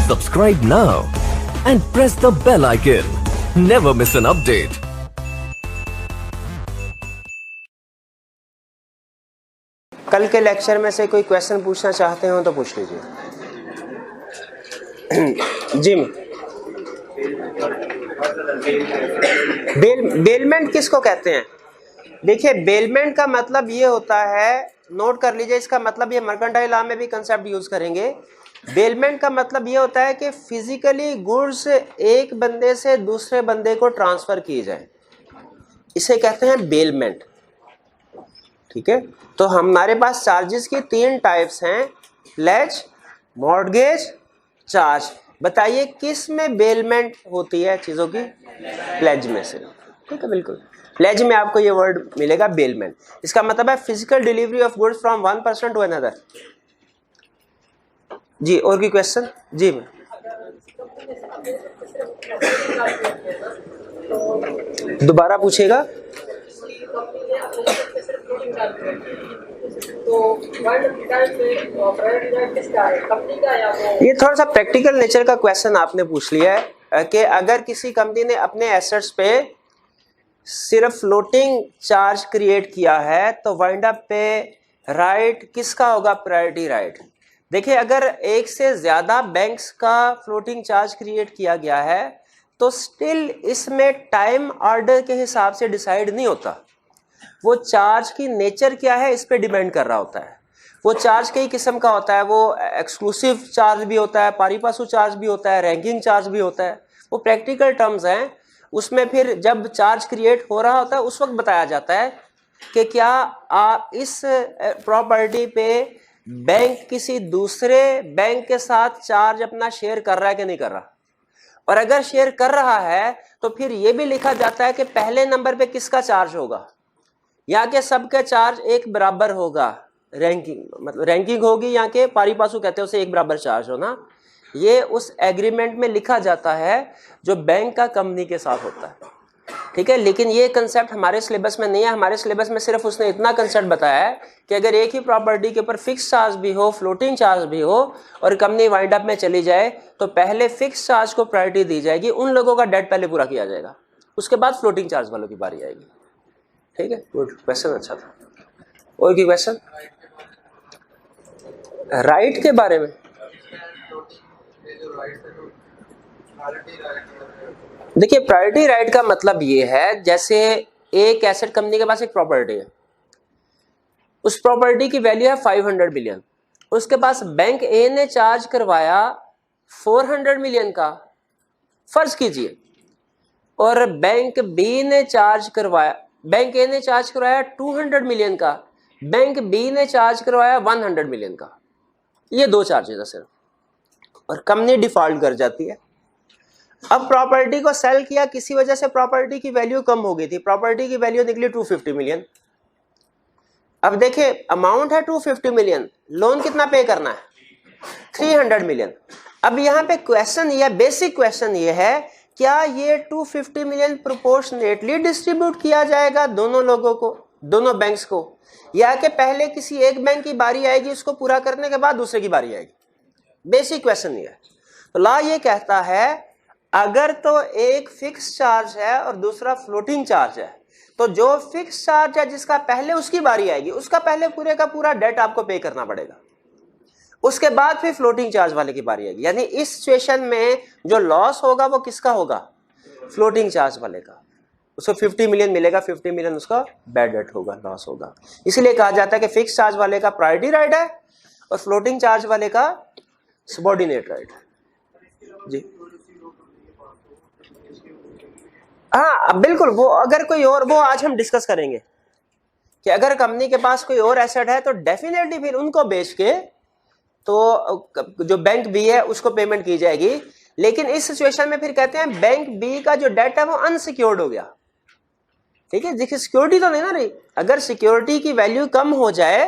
Subscribe now and press the bell icon. Never miss an update. कल के lecture में से कोई क्वेश्चन पूछना चाहते हो तो पूछ लीजिए। जी बेलमेंट किसको कहते हैं? देखिए, बेलमेंट का मतलब ये होता है, नोट कर लीजिए इसका मतलब, ये मर्केंटाइल लॉ में भी कंसेप्ट यूज करेंगे। बेलमेंट का मतलब ये होता है कि फिजिकली गुड्स एक बंदे से दूसरे बंदे को ट्रांसफर किए जाए, इसे कहते हैं बेलमेंट। ठीक है, तो हमारे पास चार्जेस की 3 टाइप्स हैं, प्लेज, मॉर्गेज, चार्ज। बताइए किस में बेलमेंट होती है चीजों की? प्लेज में से। ठीक है, बिल्कुल। प्लेज में आपको ये वर्ड मिलेगा बेलमेंट। इसका मतलब है physical delivery of goods from one person to another. जी, और कोई क्वेश्चन? जी दोबारा पूछेगा। ये थोड़ा सा प्रैक्टिकल नेचर का क्वेश्चन आपने पूछ लिया है कि अगर किसी कंपनी ने अपने एसेट्स पे सिर्फ फ्लोटिंग चार्ज क्रिएट किया है तो वाइंड अप पे राइट किसका होगा? Priority right. देखिए, अगर एक से ज्यादा बैंक्स का फ्लोटिंग चार्ज क्रिएट किया गया है तो स्टिल इसमें टाइम ऑर्डर के हिसाब से डिसाइड नहीं होता। वो चार्ज की नेचर क्या है इस पे डिपेंड कर रहा होता है। वो चार्ज कई किस्म का होता है, वो एक्सक्लूसिव चार्ज भी होता है, पारी पासु चार्ज भी होता है, रैंकिंग चार्ज भी होता है। वो प्रैक्टिकल टर्म्स हैं। उसमें फिर जब चार्ज क्रिएट हो रहा होता है उस वक्त बताया जाता है कि क्या आप इस प्रॉपर्टी पे बैंक किसी दूसरे बैंक के साथ चार्ज अपना शेयर कर रहा है कि नहीं कर रहा। और अगर शेयर कर रहा है तो फिर ये भी लिखा जाता है कि पहले नंबर पे किसका चार्ज होगा, या के सबके चार्ज एक बराबर होगा। रैंकिंग मतलब रैंकिंग होगी, या के पारी पासु कहते हैं उसे एक बराबर चार्ज होना। ये उस एग्रीमेंट में लिखा जाता है जो बैंक का कंपनी के साथ होता है। ठीक है, लेकिन ये कंसेप्ट हमारे सिलेबस में नहीं है। हमारे सिलेबस में सिर्फ उसने इतना कंसेप्ट बताया है कि अगर एक ही प्रॉपर्टी के ऊपर फिक्स चार्ज भी हो, फ्लोटिंग चार्ज भी हो, और कंपनी वाइंड अप में चली जाए तो पहले फिक्स चार्ज को प्रायोरिटी दी जाएगी, उन लोगों का डेट पहले पूरा किया जाएगा, उसके बाद फ्लोटिंग चार्ज वालों की बारी आएगी। ठीक है, गुड क्वेश्चन, अच्छा था। और की क्वेश्चन? राइट के बारे में देखिए, प्रायोरिटी राइट का मतलब ये है, जैसे एक एसेट कंपनी के पास एक प्रॉपर्टी है, उस प्रॉपर्टी की वैल्यू है 500 मिलियन, उसके पास बैंक ए ने चार्ज करवाया 400 मिलियन का, फर्ज कीजिए, और बैंक बी ने चार्ज करवाया, बैंक ए ने चार्ज करवाया 200 मिलियन का, बैंक बी ने चार्ज करवाया 100 मिलियन का। ये 2 चार्जेस है सिर्फ, और कंपनी डिफॉल्ट कर जाती है। अब प्रॉपर्टी को सेल किया, किसी वजह से प्रॉपर्टी की वैल्यू कम हो गई थी, प्रॉपर्टी की वैल्यू निकली 250 मिलियन। अब देखिए, अमाउंट है 250 मिलियन, लोन कितना पे करना है? 300 मिलियन। अब यहाँ पे क्वेश्चन, या बेसिक क्वेश्चन ये है, क्या ये 250 मिलियन प्रोपोर्शनेटली डिस्ट्रीब्यूट किया जाएगा दोनों लोगों को, दोनों बैंक्स को, या कि पहले किसी एक बैंक की बारी आएगी, उसको पूरा करने के बाद दूसरे की बारी आएगी? बेसिक क्वेश्चन ये है। तो लॉ ये कहता है, अगर तो एक फिक्स चार्ज है और दूसरा फ्लोटिंग चार्ज है, तो जो फिक्स चार्ज है जिसका पहले उसकी बारी आएगी, उसका पहले पूरे का पूरा डेट आपको पे करना पड़ेगा, उसके बाद फिर फ्लोटिंग चार्ज वाले की बारी आएगी। यानी इस सिचुएशन में जो लॉस होगा वो किसका होगा? फ्लोटिंग चार्ज वाले का। उसको 50 मिलियन मिलेगा, 50 मिलियन उसका बैड डेट होगा, लॉस होगा। इसीलिए कहा जाता है कि फिक्स चार्ज वाले का प्रायोरिटी राइट है और फ्लोटिंग चार्ज वाले का सबऑर्डिनेट राइट। जी हाँ, बिल्कुल। वो अगर कोई और, वो आज हम डिस्कस करेंगे कि अगर कंपनी के पास कोई और एसेट है तो डेफिनेटली फिर उनको बेच के तो जो बैंक बी है उसको पेमेंट की जाएगी। लेकिन इस सिचुएशन में फिर कहते हैं बैंक बी का जो डेट है वो अनसिक्योर्ड हो गया। ठीक है, देखिए सिक्योरिटी तो नहीं ना रही। अगर सिक्योरिटी की वैल्यू कम हो जाए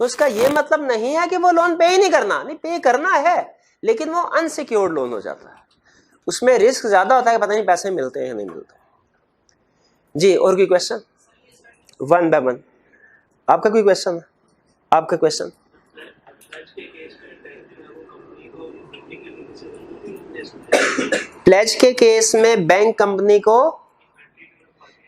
तो उसका ये मतलब नहीं है कि वो लोन पे ही नहीं करना, नहीं, पे करना है, लेकिन वो अनसिक्योर्ड लोन हो जाता है, उसमें रिस्क ज्यादा होता है, पता नहीं पैसे मिलते हैं या नहीं मिलते। जी, और कोई क्वेश्चन? 1 बाय 1 आपका कोई क्वेश्चन? आपका क्वेश्चन? प्लेज के केस में बैंक कंपनी को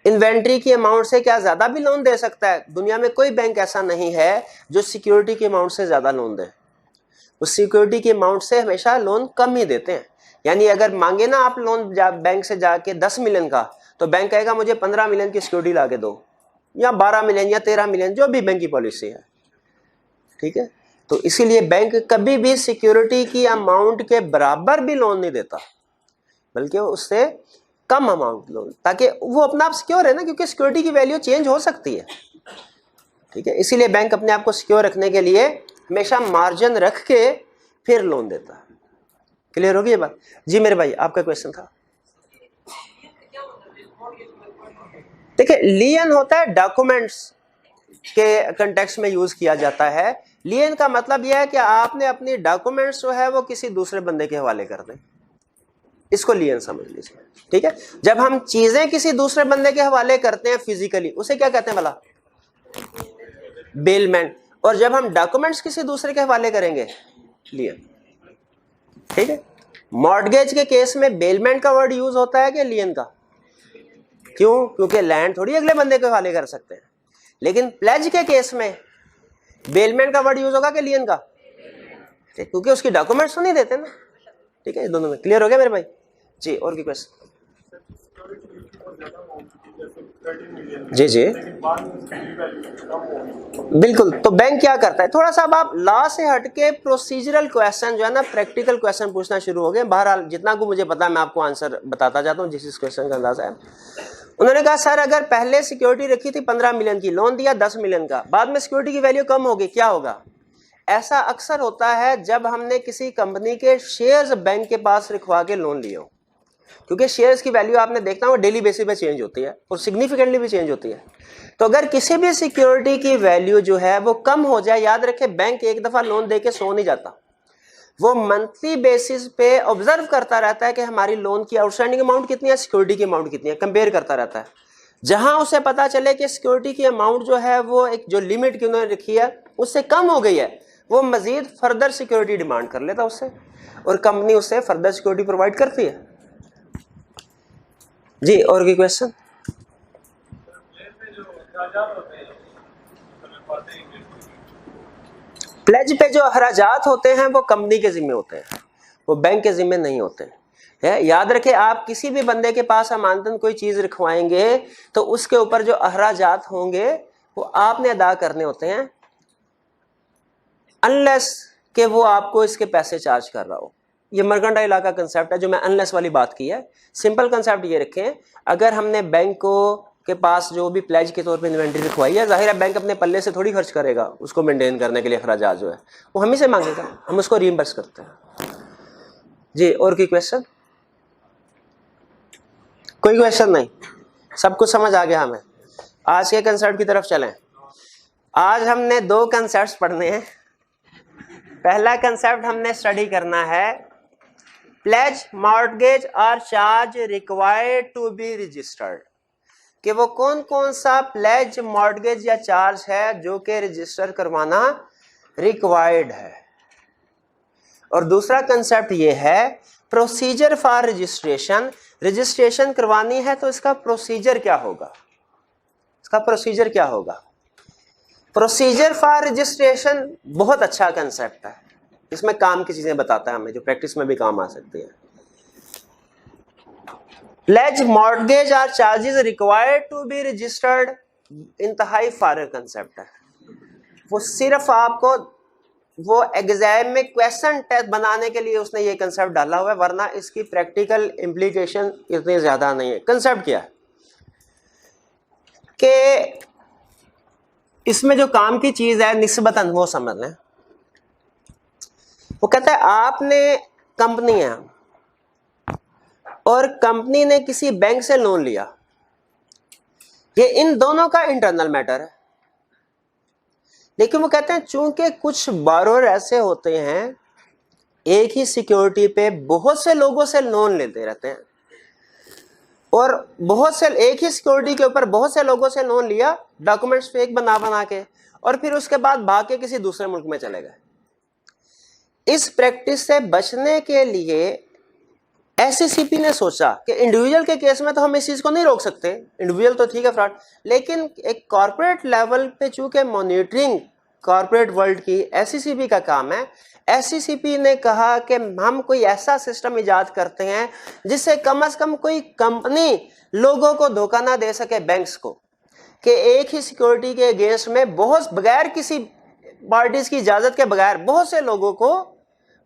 इन्वेंट्री की अमाउंट से क्या ज्यादा भी लोन दे सकता है। दुनिया में कोई बैंक ऐसा नहीं है जो सिक्योरिटी की अमाउंट से ज्यादा लोन दे। वो सिक्योरिटी की अमाउंट से हमेशा लोन कम ही देते हैं। यानी अगर मांगे ना आप लोन बैंक से जाके 10 मिलियन का, तो बैंक कहेगा मुझे 15 मिलियन की सिक्योरिटी ला के दो, या 12 मिलियन या 13 मिलियन, जो भी बैंक की पॉलिसी है। ठीक है, तो इसीलिए बैंक कभी भी सिक्योरिटी की अमाउंट के बराबर भी लोन नहीं देता, बल्कि उससे कम अमाउंट लोन, ताकि वो अपना आप सिक्योर है ना, क्योंकि सिक्योरिटी की वैल्यू चेंज हो सकती है। ठीक है, इसीलिए बैंक अपने आप को सिक्योर रखने के लिए हमेशा मार्जिन रख के फिर लोन देता है। क्लियर होगी ये बात? जी मेरे भाई, आपका क्वेश्चन था। देखिए, लियन होता है डॉक्यूमेंट्स के कंटेक्स्ट में यूज किया जाता है। लियन का मतलब यह है कि आपने अपनी डॉक्यूमेंट्स जो है वो किसी दूसरे बंदे के हवाले कर दें, इसको लियन समझ लीजिए। ठीक है, जब हम चीजें किसी दूसरे बंदे के हवाले करते हैं फिजिकली, उसे क्या कहते हैं भला? बेलमेंट। और जब हम डॉक्यूमेंट्स किसी दूसरे के हवाले करेंगे, लियन। ठीक है, मॉर्टगेज के केस में बेलमेंट का वर्ड यूज होता है कि लियन का? क्यों? क्योंकि लैंड थोड़ी अगले बंदे के हवाले कर सकते हैं। लेकिन प्लेज के केस में बेलमेंट का वर्ड यूज होगा कि लियन का? क्योंकि उसकी डॉक्यूमेंट्स तो नहीं देते ना। ठीक है, दोनों में क्लियर हो गया मेरे भाई? जी, और की क्वेश्चन? जी जी बिल्कुल। तो बैंक क्या करता है, थोड़ा सा अब आप लॉ से हटके प्रोसीजरल क्वेश्चन जो है ना, प्रैक्टिकल क्वेश्चन पूछना शुरू हो गए। बहरहाल जितना को मुझे पता है मैं आपको आंसर बताता जाता हूँ जिस क्वेश्चन का अंदाजा है। उन्होंने कहा सर अगर पहले सिक्योरिटी रखी थी 15 मिलियन की, लोन दिया 10 मिलियन का, बाद में सिक्योरिटी की वैल्यू कम होगी, क्या होगा? ऐसा अक्सर होता है जब हमने किसी कंपनी के शेयर्स बैंक के पास रखवा के लोन लिए हो, क्योंकि शेयर्स की वैल्यू आपने देखना वो डेली बेसिस पे चेंज होती है और सिग्निफिकेंटली भी चेंज होती है। तो अगर किसी भी सिक्योरिटी की वैल्यू जो है वो कम हो जाए, याद रखे बैंक एक दफा लोन देके सो नहीं जाता, वो मंथली बेसिस पे ऑब्जर्व करता रहता है कि हमारी लोन की आउटस्टैंडिंग अमाउंट कितनी है, सिक्योरिटी की अमाउंट कितनी है, कंपेयर करता रहता है। जहां उसे पता चले कि सिक्योरिटी की अमाउंट जो है वो एक जो लिमिट की उन्होंने रखी है उससे कम हो गई है, वो मजीद फर्दर सिक्योरिटी डिमांड कर लेता उससे, और कंपनी उससे फर्दर सिक्योरिटी प्रोवाइड करती है। जी, और कोई क्वेश्चन? प्लेज पे जो अखराजात होते हैं वो कंपनी के जिम्मे होते हैं, वो बैंक के जिम्मे नहीं होते हैं। याद रखें, आप किसी भी बंदे के पास अमानतन कोई चीज रखवाएंगे तो उसके ऊपर जो अखराजात होंगे वो आपने अदा करने होते हैं, अनलेस कि वो आपको इसके पैसे चार्ज कर रहा हो। ये मर्केंटाइल का कंसेप्ट है जो मैं अनलेस वाली बात की है। सिंपल कंसेप्ट ये रखें, अगर हमने बैंक को के पास जो भी प्लेज के तौर पे इन्वेंट्री रखवाई है, जाहिर है बैंक अपने पल्ले से थोड़ी खर्च करेगा, उसको मेंटेन करने के लिए अखराजात जो है वो हम ही से मांगेगा, हम उसको रीइंबर्स करते हैं। जी, और कोई क्वेश्चन? कोई क्वेश्चन नहीं? सब कुछ समझ आ गया हमें? आज के कंसेप्ट की तरफ चलें। आज हमने 2 कंसेप्ट पढ़ने हैं। पहला कंसेप्ट हमने स्टडी करना है, प्लेज मॉर्टगेज और charge required to be registered, कि वो कौन कौन सा प्लेज मॉर्टगेज या चार्ज है जो कि रजिस्टर करवाना रिक्वायर्ड है। और दूसरा कंसेप्ट ये है प्रोसीजर फॉर रजिस्ट्रेशन, रजिस्ट्रेशन करवानी है तो इसका प्रोसीजर क्या होगा, इसका प्रोसीजर क्या होगा। प्रोसीजर फॉर रजिस्ट्रेशन बहुत अच्छा कंसेप्ट है, इसमें काम की चीजें बताता है हमें जो प्रैक्टिस में भी काम आ सकती है। प्लेज मॉर्टगेज और charges required to be registered इंतहाई फारग कंसेप्ट है, वो सिर्फ आपको वो एग्जाम में क्वेश्चन टेस्ट बनाने के लिए उसने ये कंसेप्ट डाला हुआ है, वरना इसकी प्रैक्टिकल इम्प्लीकेशन इतनी ज्यादा नहीं है। कंसेप्ट क्या है कि इसमें जो काम की चीज है निस्बतन वो समझ लें। वो कहता है आपने कंपनी है और कंपनी ने किसी बैंक से लोन लिया, ये इन दोनों का इंटरनल मैटर है। लेकिन वो कहते हैं चूंकि कुछ बारोर ऐसे होते हैं एक ही सिक्योरिटी पे बहुत से लोगों से लोन लेते रहते हैं, और बहुत से एक ही सिक्योरिटी के ऊपर बहुत से लोगों से लोन लिया, डॉक्यूमेंट्स फेक बना के, और फिर उसके बाद भाग के किसी दूसरे मुल्क में चले गए। इस प्रैक्टिस से बचने के लिए एससीसीपी ने सोचा कि इंडिविजुअल के केस में तो हम इस चीज को नहीं रोक सकते, इंडिविजुअल तो ठीक है फ्रॉड, लेकिन एक कॉर्पोरेट लेवल पे चूंकि मॉनिटरिंग कॉर्पोरेट वर्ल्ड की एससीसीपी का काम है, एससीसीपी ने कहा कि हम कोई ऐसा सिस्टम इजाद करते हैं जिससे कम से कम कोई कंपनी लोगों को धोखा ना दे सके, बैंक्स को, कि एक ही सिक्योरिटी के अगेंस्ट में बहुत बगैर किसी पार्टीज की इजाजत के बगैर बहुत से लोगों को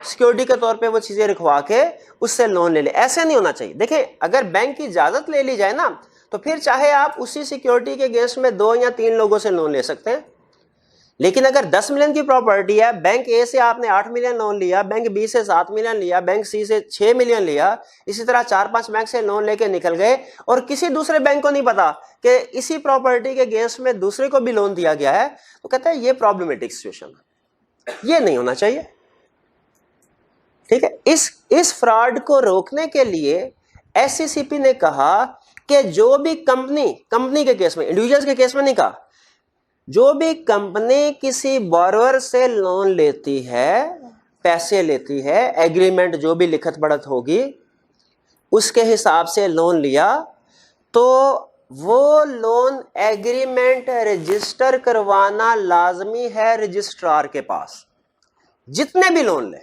सिक्योरिटी के तौर पे वो चीजें रखवा के उससे लोन ले ले। ऐसे नहीं होना चाहिए। देखिए, अगर बैंक की इजाजत ले ली जाए ना, तो फिर चाहे आप उसी सिक्योरिटी के अगेंस्ट में 2 या 3 लोगों से लोन ले सकते हैं, लेकिन अगर 10 मिलियन की प्रॉपर्टी है, बैंक ए से आपने 8 मिलियन लोन लिया, बैंक बी से 7 मिलियन लिया, बैंक सी से 6 मिलियन लिया, इसी तरह 4-5 बैंक से लोन लेके निकल गए और किसी दूसरे बैंक को नहीं पता कि इसी प्रॉपर्टी के अगेंस्ट में दूसरे को भी लोन दिया गया है, तो कहता है ये प्रॉब्लमेटिक सिचुएशन है, ये नहीं होना चाहिए। ठीक है, इस फ्रॉड को रोकने के लिए एससीसीपी ने कहा कि जो भी कंपनी के केस में, इंडिविजुअल्स के केस में नहीं कहा, जो भी कंपनी किसी बोरोवर से लोन लेती है, पैसे लेती है, एग्रीमेंट जो भी लिखत पढ़त होगी उसके हिसाब से लोन लिया, तो वो लोन एग्रीमेंट रजिस्टर करवाना लाजमी है रजिस्ट्रार के पास। जितने भी लोन ले,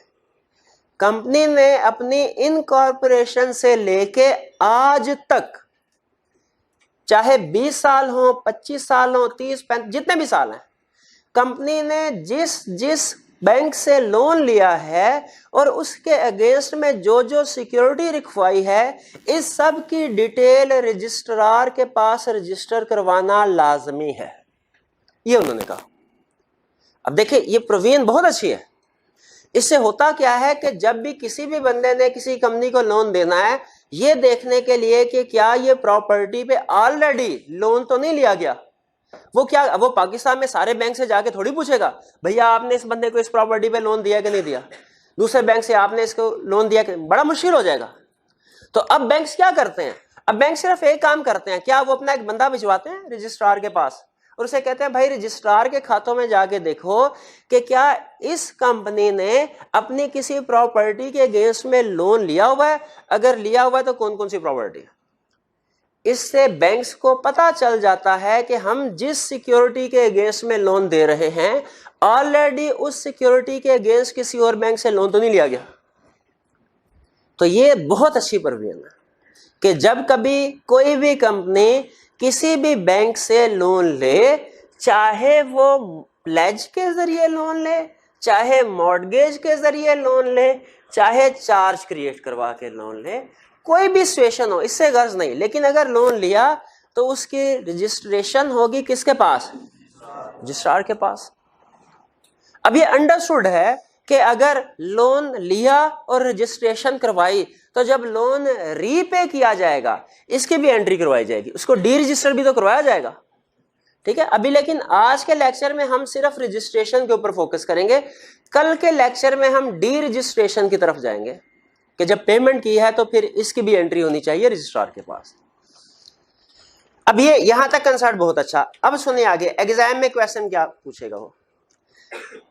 कंपनी ने अपनी इनकॉर्पोरेशन से लेके आज तक, चाहे 20 साल हो, 25 साल हो, 30-35 जितने भी साल हैं, कंपनी ने जिस बैंक से लोन लिया है और उसके अगेंस्ट में जो जो सिक्योरिटी रिक्वायरी है, इस सब की डिटेल रजिस्ट्रार के पास रजिस्टर करवाना लाजमी है, ये उन्होंने कहा। अब देखिए, ये प्रोविजन बहुत अच्छी है। इससे होता क्या है कि जब भी किसी भी बंदे ने किसी कंपनी को लोन देना है, ये देखने के लिए कि क्या ये प्रॉपर्टी पे ऑलरेडी लोन तो नहीं लिया गया, वो पाकिस्तान में सारे बैंक से जाके थोड़ी पूछेगा भैया आपने इस बंदे को इस प्रॉपर्टी पे लोन दिया कि नहीं दिया, दूसरे बैंक से आपने इसको लोन दिया कि, बड़ा मुश्किल हो जाएगा। तो अब बैंक्स क्या करते हैं, अब बैंक सिर्फ एक काम करते हैं, क्या वो अपना एक बंदा भिजवाते हैं रजिस्ट्रार के पास और उसे कहते हैं भाई रजिस्ट्रार के खातों में जाके देखो कि क्या इस कंपनी ने अपनी किसी प्रॉपर्टी के अगेंस्ट में लोन लिया हुआ है, अगर लिया हुआ है तो कौन कौन सी प्रॉपर्टी है। इससे बैंक्स को पता चल जाता है कि हम जिस सिक्योरिटी के अगेंस्ट में लोन दे रहे हैं, ऑलरेडी उस सिक्योरिटी के अगेंस्ट किसी और बैंक से लोन तो नहीं लिया गया। तो ये बहुत अच्छी प्रोविजन है कि जब कभी कोई भी कंपनी किसी भी बैंक से लोन ले, चाहे वो प्लेज के जरिए लोन ले, चाहे मॉर्गेज के जरिए लोन ले, चाहे चार्ज क्रिएट करवा के लोन ले, कोई भी सिचुएशन हो, इससे गर्ज नहीं, लेकिन अगर लोन लिया तो उसकी रजिस्ट्रेशन होगी किसके पास, रजिस्ट्रार के पास। अब ये अंडरस्टूड है कि अगर लोन लिया और रजिस्ट्रेशन करवाई तो जब लोन रीपे किया जाएगा इसकी भी एंट्री करवाई जाएगी, उसको डी रजिस्टर भी तो करवाया जाएगा। ठीक है, अभी लेकिन आज के लेक्चर में हम सिर्फ रजिस्ट्रेशन के ऊपर फोकस करेंगे, कल के लेक्चर में हम डी रजिस्ट्रेशन की तरफ जाएंगे कि जब पेमेंट की है तो फिर इसकी भी एंट्री होनी चाहिए रजिस्ट्रार के पास। अब ये यहां तक कंसेप्ट बहुत अच्छा। अब सुनिए आगे, एग्जाम में क्वेश्चन क्या पूछेगा, वो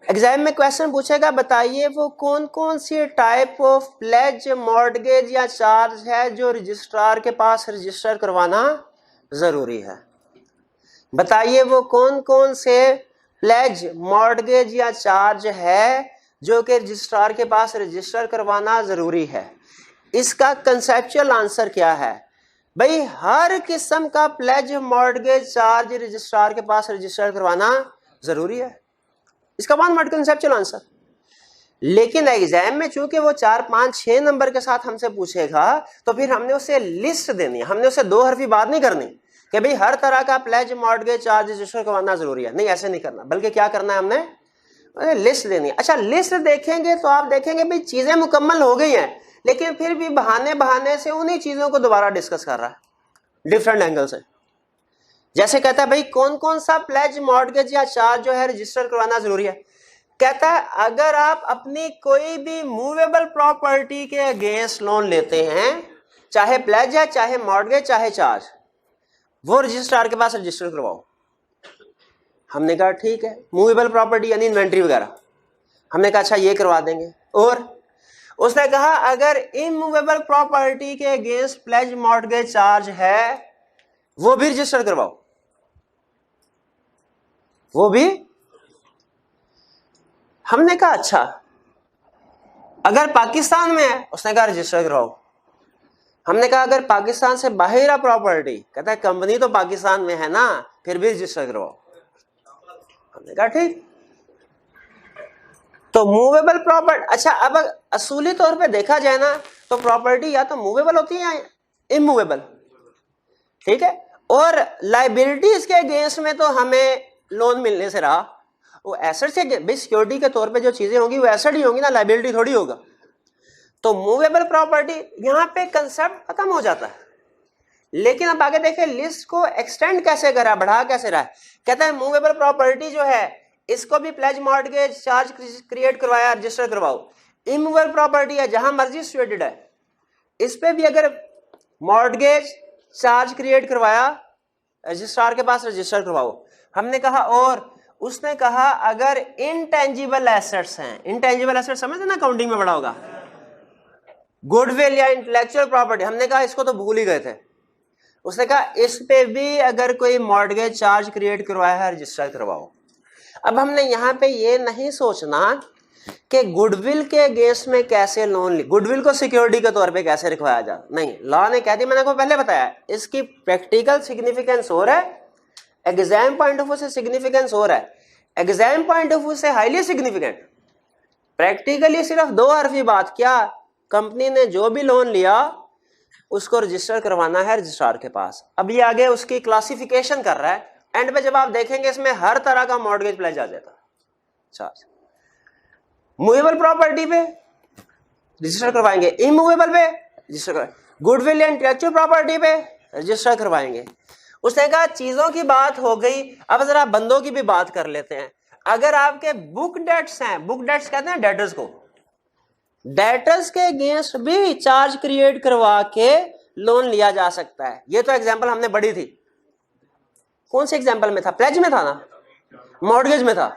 एग्जाम में क्वेश्चन पूछेगा बताइए वो कौन कौन सी टाइप ऑफ प्लेज, मॉर्गेज या चार्ज है जो रजिस्ट्रार के पास रजिस्टर करवाना जरूरी है। बताइए वो कौन कौन से प्लेज, मॉर्गेज या चार्ज है जो कि रजिस्ट्रार के पास रजिस्टर करवाना जरूरी है। इसका कंसेप्चुअल आंसर क्या है भाई, हर किस्म का प्लेज, मॉर्गेज, चार्ज रजिस्ट्रार के पास रजिस्टर करवाना जरूरी है। इसका 1 वर्ड कंसेप्चुअल आंसर। लेकिन एग्जाम में चूंकि वो 4, 5, 6 नंबर के साथ हमसे पूछेगा तो फिर हमने उसे लिस्ट देनी है, हमने उसे 2 हरफी बात नहीं करनी कि भाई हर तरह का प्लेज, मॉर्गेज, चार्ज रजिस्टर करवाना जरूरी है, नहीं ऐसे नहीं करना, बल्कि क्या करना है, हमने लिस्ट देनी है। अच्छा, लिस्ट देखेंगे तो आप देखेंगे भाई चीजें मुकम्मल हो गई हैं, लेकिन फिर भी बहाने से उन्हीं चीजों को दोबारा डिस्कस कर रहा है डिफरेंट एंगल से। जैसे कहता है भाई कौन कौन सा प्लेज, मॉर्गेज या चार्ज जो है रजिस्टर करवाना जरूरी है। कहता है अगर आप अपनी कोई भी मूवेबल प्रॉपर्टी के अगेंस्ट लोन लेते हैं, चाहे प्लेज है, चाहे मॉर्गेज, चाहे चार्ज, वो रजिस्ट्रार के पास रजिस्टर करवाओ। हमने कहा ठीक है, मूवेबल प्रॉपर्टी यानी इन्वेंट्री वगैरह, हमने कहा अच्छा ये करवा देंगे। उसने कहा अगर इमूवेबल प्रॉपर्टी के अगेंस्ट प्लेज मॉर्टगेज चार्ज है वो भी रजिस्टर करवाओ, वो भी। हमने कहा अच्छा, अगर पाकिस्तान में है, उसने कहा रजिस्टर करवाओ। हमने कहा अगर पाकिस्तान से बाहर है प्रॉपर्टी, कहता है कंपनी तो पाकिस्तान में है ना, फिर भी रजिस्टर करवाओ। हमने कहा ठीक। तो मूवेबल प्रॉपर्टी, अच्छा अब असूली तौर पे देखा जाए ना तो प्रॉपर्टी या तो मूवेबल होती है या इमूवेबल, ठीक है। और लाइबिलिटीज के अगेंस्ट में तो हमें लोन मिलने से रहा, वो एसेट से भाई सिक्योरिटी के तौर पे जो चीजें होंगी वो एसेट ही होंगी ना, लाइबिलिटी थोड़ी होगा। तो मूवेबल प्रॉपर्टी यहाँ पे कंसेप्ट खत्म हो जाता है। लेकिन अब आगे देखें लिस्ट को एक्सटेंड कैसे करा, बढ़ा कैसे रहा है। कहता है मूवेबल प्रॉपर्टी जो है इसको भी प्लेज मॉर्टगेज चार्ज क्रिएट करवाया, रजिस्टर करवाओ। इमूवेबल प्रॉपर्टी है जहां मर्जी सिचुएटेड है, इस पे भी अगर मॉर्टगेज चार्ज क्रिएट करवाया, रजिस्ट्रार के पास रजिस्टर करवाओ। हमने कहा और उसने कहा अगर इनटेंजिबल एसेट्स हैं, इनटेंजिबल एसेट्स समझते ना, अकाउंटिंग में बड़ा होगा, गुडविल या इंटेलेक्चुअल प्रॉपर्टी, हमने कहा इसको तो भूल ही गए थे। उसने कहा इस पे भी अगर कोई मॉर्टगेज चार्ज क्रिएट करवाया है रजिस्टर करवाओ। अब हमने यहाँ पे ये नहीं सोचना कि गुडविल के अगेंस्ट में कैसे लोन ली, गुडविल को सिक्योरिटी के तौर पे कैसे रखवाया जाए, नहीं, लॉ ने कह दिया, मैंने आपको पहले बताया इसकी प्रैक्टिकल सिग्निफिकेंस हो रहा है, एग्जाम पॉइंट ऑफ व्यू से सिग्निफिकेंस हो रहा है, एग्जाम पॉइंट ऑफ व्यू से हाईली सिग्निफिकेंट। प्रैक्टिकली सिर्फ 2 हरफी बात, क्या कंपनी ने जो भी लोन लिया उसको रजिस्टर करवाना है रजिस्ट्रार के पास। अब ये आगे उसकी क्लासिफिकेशन कर रहा है, एंड पे जब आप देखेंगे इसमें हर तरह का मॉर्टगेज प्लेज आ जाता है चार्ज। मूवेबल प्रॉपर्टी पे रजिस्टर करवाएंगे, इमूवेबल पे रजिस्टर करवाएंगे, गुडविल या इंटेलेक्चुअल प्रॉपर्टी पे रजिस्टर करवाएंगे। उसने कहा चीजों की बात हो गई, अब जरा बंदों की भी बात कर लेते हैं। अगर आपके बुक डेट्स हैं, बुक डेट्स कहते हैं डेटर्स को, डेटर्स के अगेंस्ट भी चार्ज क्रिएट करवा के लोन लिया जा सकता है। ये तो एग्जांपल हमने बड़ी थी, कौन से एग्जांपल में था, प्लेज में था ना, मॉर्टगेज में था,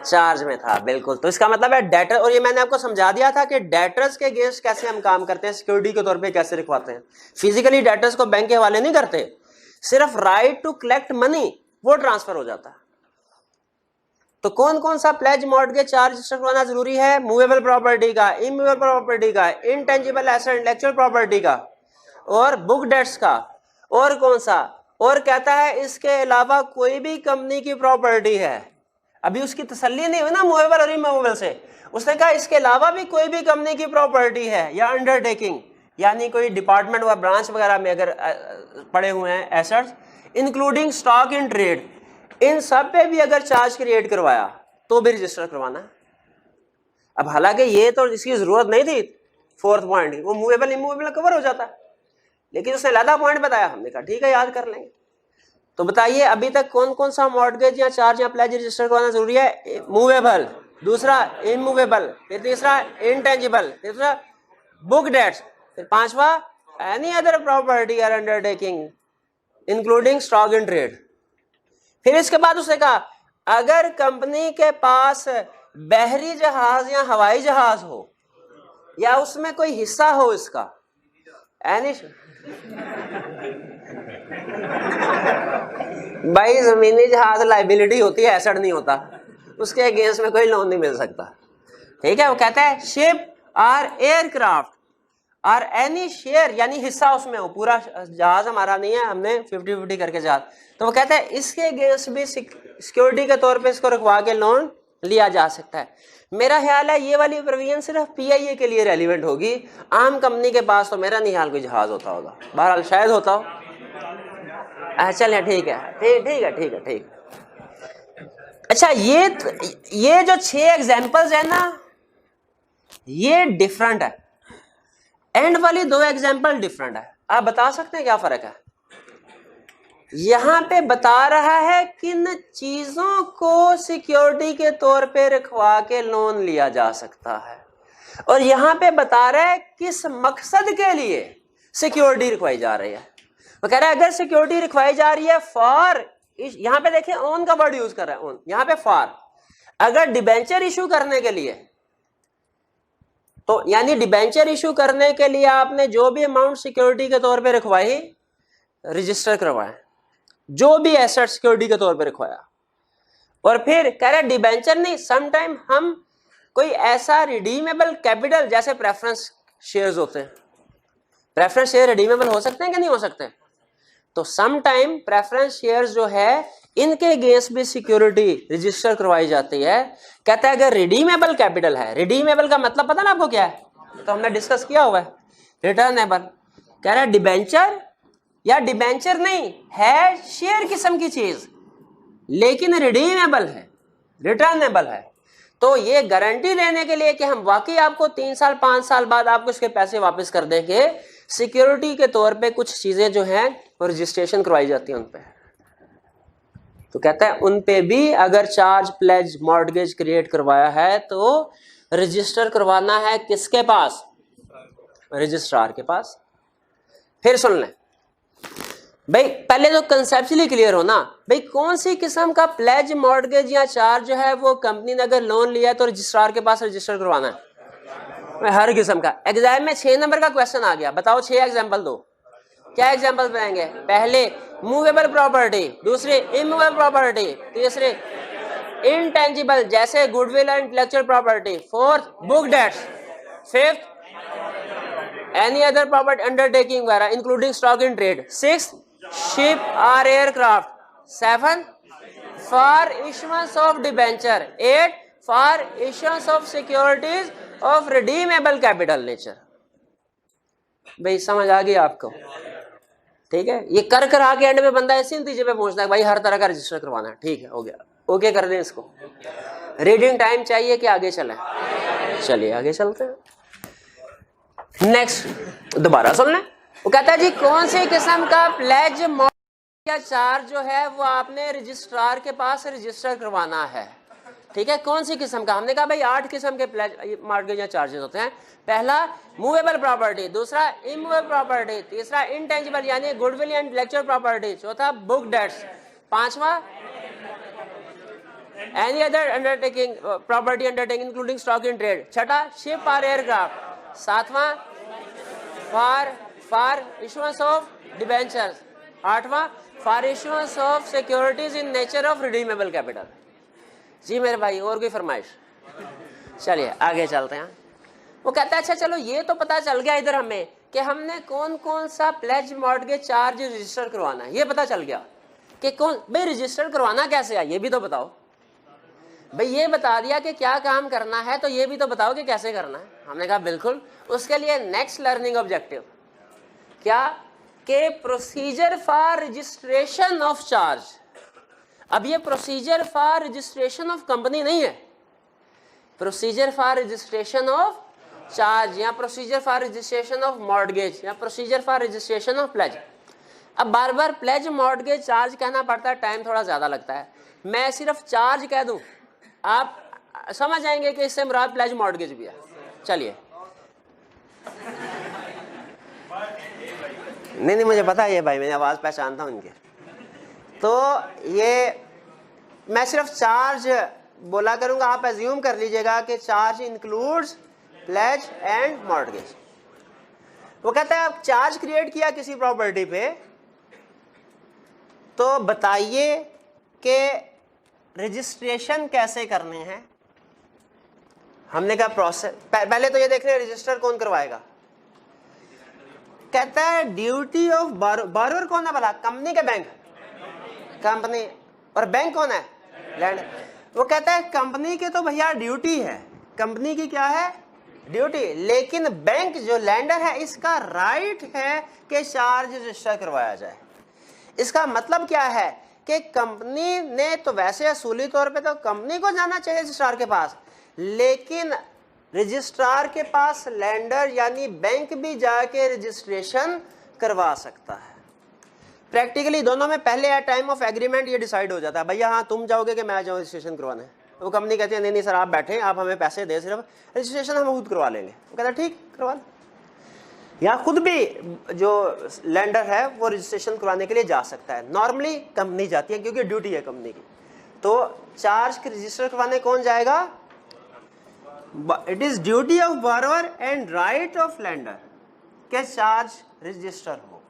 चार्ज में था, बिल्कुल। तो इसका मतलब है डेटर, और ये मैंने आपको समझा दिया था कि डेटर्स के अगेंस्ट कैसे हम काम करते हैं, सिक्योरिटी के तौर पे कैसे रखवाते हैं। फिजिकली डेटर्स को बैंक के हवाले नहीं करते, सिर्फ राइट टू कलेक्ट मनी वो ट्रांसफर हो जाता है। तो कौन कौन सा प्लेज मॉर्टगेज चार्ज रजिस्टर करवाना जरूरी है, मूवेबल प्रॉपर्टी का, इमूवेबल प्रॉपर्टी का, इनटेंजिबल एसेट इंटेलेक्चुअल प्रॉपर्टी का, और बुक डेट्स का, और कौन सा, और कहता है इसके अलावा कोई भी कंपनी की प्रॉपर्टी है। अभी उसकी तसल्ली नहीं हुई ना मूवेबल और इमूवेबल से, उसने कहा इसके अलावा भी कोई भी कंपनी की प्रॉपर्टी है या अंडरटेकिंग, यानी कोई डिपार्टमेंट व ब्रांच वगैरह में अगर पड़े हुए हैं assets, including stock in trade, इन सब पे भी अगर चार्ज क्रिएट करवाया तो भी रजिस्टर करवाना। अब हालांकि ये तो इसकी जरूरत नहीं थी, 4th पॉइंट वो मूवेबल इमूवेबल कवर हो जाता है, लेकिन उसने लादा पॉइंट बताया, हमने कहा ठीक है याद कर लेंगे। तो बताइए अभी तक कौन कौन सा मॉर्टगेज या चार्ज या प्लेज रजिस्टर करवाना जरूरी है, मूवेबल, दूसरा इमूवेबल, फिर तीसरा इंटेंजिबल, तीसरा बुक डेट्स, फिर 5वां एनी अदर प्रॉपर्टी और undertaking including stock in trade. फिर इसके बाद उसने कहा अगर कंपनी के पास बहरी जहाज या हवाई जहाज हो या उसमें कोई हिस्सा हो इसका, एनी भाई जमीनी जहाज लाइबिलिटी होती है, एसेट नहीं होता, उसके अगेंस्ट में कोई लोन नहीं मिल सकता, ठीक है। वो कहता है शिप और एयरक्राफ्ट और एनी शेयर, यानी हिस्सा उसमें हो, पूरा जहाज हमारा नहीं है, हमने 50-50 करके जहाज। तो वो कहता है इसके अगेंस्ट भी सिक्योरिटी के तौर पे इसको रखवा के लोन लिया जा सकता है। मेरा ख्याल है ये वाली प्रोविजन सिर्फ पीआईए के लिए रेलिवेंट होगी, आम कंपनी के पास तो मेरा नहीं ख्याल कोई जहाज होता होगा, बहरहाल शायद होता हो। चलिए ठीक है, ठीक है, ठीक है, ठीक है। अच्छा ये जो 6 एग्जांपल्स है ना, ये डिफरेंट है, एंड वाली 2 एग्जांपल डिफरेंट है। आप बता सकते हैं क्या फर्क है? यहां पे बता रहा है किन चीजों को सिक्योरिटी के तौर पे रखवा के लोन लिया जा सकता है, और यहां पे बता रहा है किस मकसद के लिए सिक्योरिटी रखवाई जा रही है। वो कह रहा है अगर सिक्योरिटी रखवाई जा रही है फॉर, यहां पे देखिए ऑन का वर्ड यूज कर रहा है, ऑन, यहां पे फॉर, अगर डिबेंचर इशू करने के लिए तो यानी डिबेंचर इशू करने के लिए आपने जो भी अमाउंट सिक्योरिटी के तौर पे रखवाई रजिस्टर करवाया, जो भी एसेट सिक्योरिटी के तौर पे रखवाया। और फिर कह रहे डिबेंचर नहीं, समटाइम हम कोई ऐसा रिडीमेबल कैपिटल जैसे प्रेफरेंस शेयर्स होते हैं, प्रेफरेंस शेयर रिडीमेबल हो सकते हैं कि नहीं हो सकते? तो समटाइम प्रेफरेंस शेयर्स जो है इनके अगेंस्ट भी सिक्योरिटी रजिस्टर करवाई जाती है। कहता है अगर रिडीमेबल कैपिटल है, रिडीमेबल का मतलब पता ना आपको क्या है, तो हमने डिस्कस किया हुआ है, रिटर्नेबल। कह रहा है डिबेंचर या डिबेंचर नहीं है शेयर किस्म की चीज, लेकिन रिडीमेबल है, रिटर्नेबल है। तो ये गारंटी देने के लिए कि हम वाकई आपको 3 साल 5 साल बाद आपको इसके पैसे वापस कर देंगे, सिक्योरिटी के तौर पे कुछ चीजें जो हैं वो रजिस्ट्रेशन करवाई जाती है उन पे। तो कहता है उन पे भी अगर चार्ज प्लेज मॉर्गेज क्रिएट करवाया है तो रजिस्टर करवाना है किसके पास? रजिस्ट्रार के पास। फिर सुन लें भाई, पहले तो कंसेप्चुअली क्लियर हो ना भाई, कौन सी किस्म का प्लेज मॉर्गेज या चार्ज जो है वो कंपनी ने अगर लोन लिया तो रजिस्ट्रार के पास रजिस्टर करवाना है हर किस्म का। एग्जाम में 6 नंबर का क्वेश्चन आ गया, बताओ 6 एग्जाम्पल दो। क्या एग्जाम्पल बनाएंगे? पहले मूवेबल प्रॉपर्टी, दूसरे इमूवेबल प्रॉपर्टी, तीसरे इनटेंजिबल जैसे goodwill and intellectual property, fourth book debts, fifth any other property undertaking वगैरह including stock in trade, sixth ship और aircraft, seven for issuance of debenture, 8 for issuance of securities of redeemable capital nature. भाई समझ आ गई आपको? ठीक है, ये कर आके एंड में बंदा ऐसे नतीजे पे पहुंचता है भाई हर तरह का रजिस्टर करवाना है। ठीक है, हो गया, ओके कर दें इसको। रीडिंग टाइम चाहिए कि आगे चलें? चलिए आगे चलते हैं। नेक्स्ट दोबारा सुन लें। वो कहता है जी कौन सी किस्म का प्लेज या चार्ज जो है वो आपने रजिस्ट्रार के पास रजिस्टर करवाना है। ठीक है, कौन सी किस्म का? हमने कहा भाई 8 किस्म के प्लेज मॉर्गेज या चार्जेस होते हैं। पहला मूवेबल प्रॉपर्टी, दूसरा इमूवेबल प्रॉपर्टी, तीसरा इनटेंजिबल यानी गुडविल एंड इंटेलेक्चुअल प्रॉपर्टी, चौथा बुक डेट्स, पांचवा any other undertaking property undertaking including stock in trade, छठा शिप और एयरक्राफ्ट, सातवां फॉर इशुएंस ऑफ डिबेंचर्स, आठवां for issuance of securities in nature of redeemable capital. जी मेरे भाई और कोई फरमाइश? चलिए आगे चलते हैं। वो कहता है अच्छा चलो ये तो पता चल गया इधर हमें कि हमने कौन कौन सा प्लेज मॉर्गेज चार्ज रजिस्टर करवाना है, ये पता चल गया कि कौन भाई रजिस्टर करवाना कैसे है, ये भी तो बताओ। भाई ये बता दिया कि क्या काम करना है, तो ये भी तो बताओ कि कैसे करना है। हमने कहा बिल्कुल, उसके लिए नेक्स्ट लर्निंग ऑब्जेक्टिव क्या कि procedure for registration of charge. अब ये procedure for registration of company नहीं है, procedure for registration of charge या procedure for registration of mortgage या procedure for registration of pledge. अब बार बार प्लेज मॉर्गेज चार्ज कहना पड़ता है, टाइम थोड़ा ज्यादा लगता है। मैं सिर्फ चार्ज कह दूं आप समझ जाएंगे कि इससे मुराद प्लेज मॉर्गेज भी है। चलिए नहीं मुझे पता है ये भाई, मैंने आवाज पहचानता हूं इनके। तो ये मैं सिर्फ चार्ज बोला करूंगा, आप एज्यूम कर लीजिएगा कि charge includes plays and mortgage. वो कहता है आप चार्ज क्रिएट किया किसी प्रॉपर्टी पे, तो बताइए कि रजिस्ट्रेशन कैसे करने हैं। हमने कहा प्रोसेस, पहले तो ये देख रहे हैं रजिस्टर कौन करवाएगा। कहता है ड्यूटी ऑफ बारोअर कौन है भला? कंपनी के बैंक, कंपनी, और बैंक कौन है? लैंड। वो कहता है कंपनी के तो भैया ड्यूटी है, कंपनी की क्या है? ड्यूटी, लेकिन बैंक जो लैंडर है इसका राइट है कि चार्ज रजिस्टर करवाया जाए। इसका मतलब क्या है कि कंपनी ने तो वैसे असूली तौर पे तो कंपनी को जाना चाहिए रजिस्ट्रार के पास, लेकिन रजिस्ट्रार के पास लैंडर यानी बैंक भी जाके रजिस्ट्रेशन करवा सकता है। प्रैक्टिकली दोनों में पहले एट टाइम ऑफ एग्रीमेंट ये डिसाइड हो जाता है, भैया हाँ तुम जाओगे कि मैं जाऊँ रजिस्ट्रेशन करवाने। वो कंपनी कहती है नहीं सर आप बैठे, आप हमें पैसे दे, सिर्फ रजिस्ट्रेशन हम खुद करवा लेंगे। वो कहता है ठीक करवा लें। या खुद भी जो लैंडर है वो रजिस्ट्रेशन करवाने के लिए जा सकता है। नॉर्मली कंपनी जाती है क्योंकि ड्यूटी है कंपनी की। तो चार्ज के रजिस्टर करवाने कौन जाएगा? It is duty of borrower and right of lender के चार्ज रजिस्टर हो।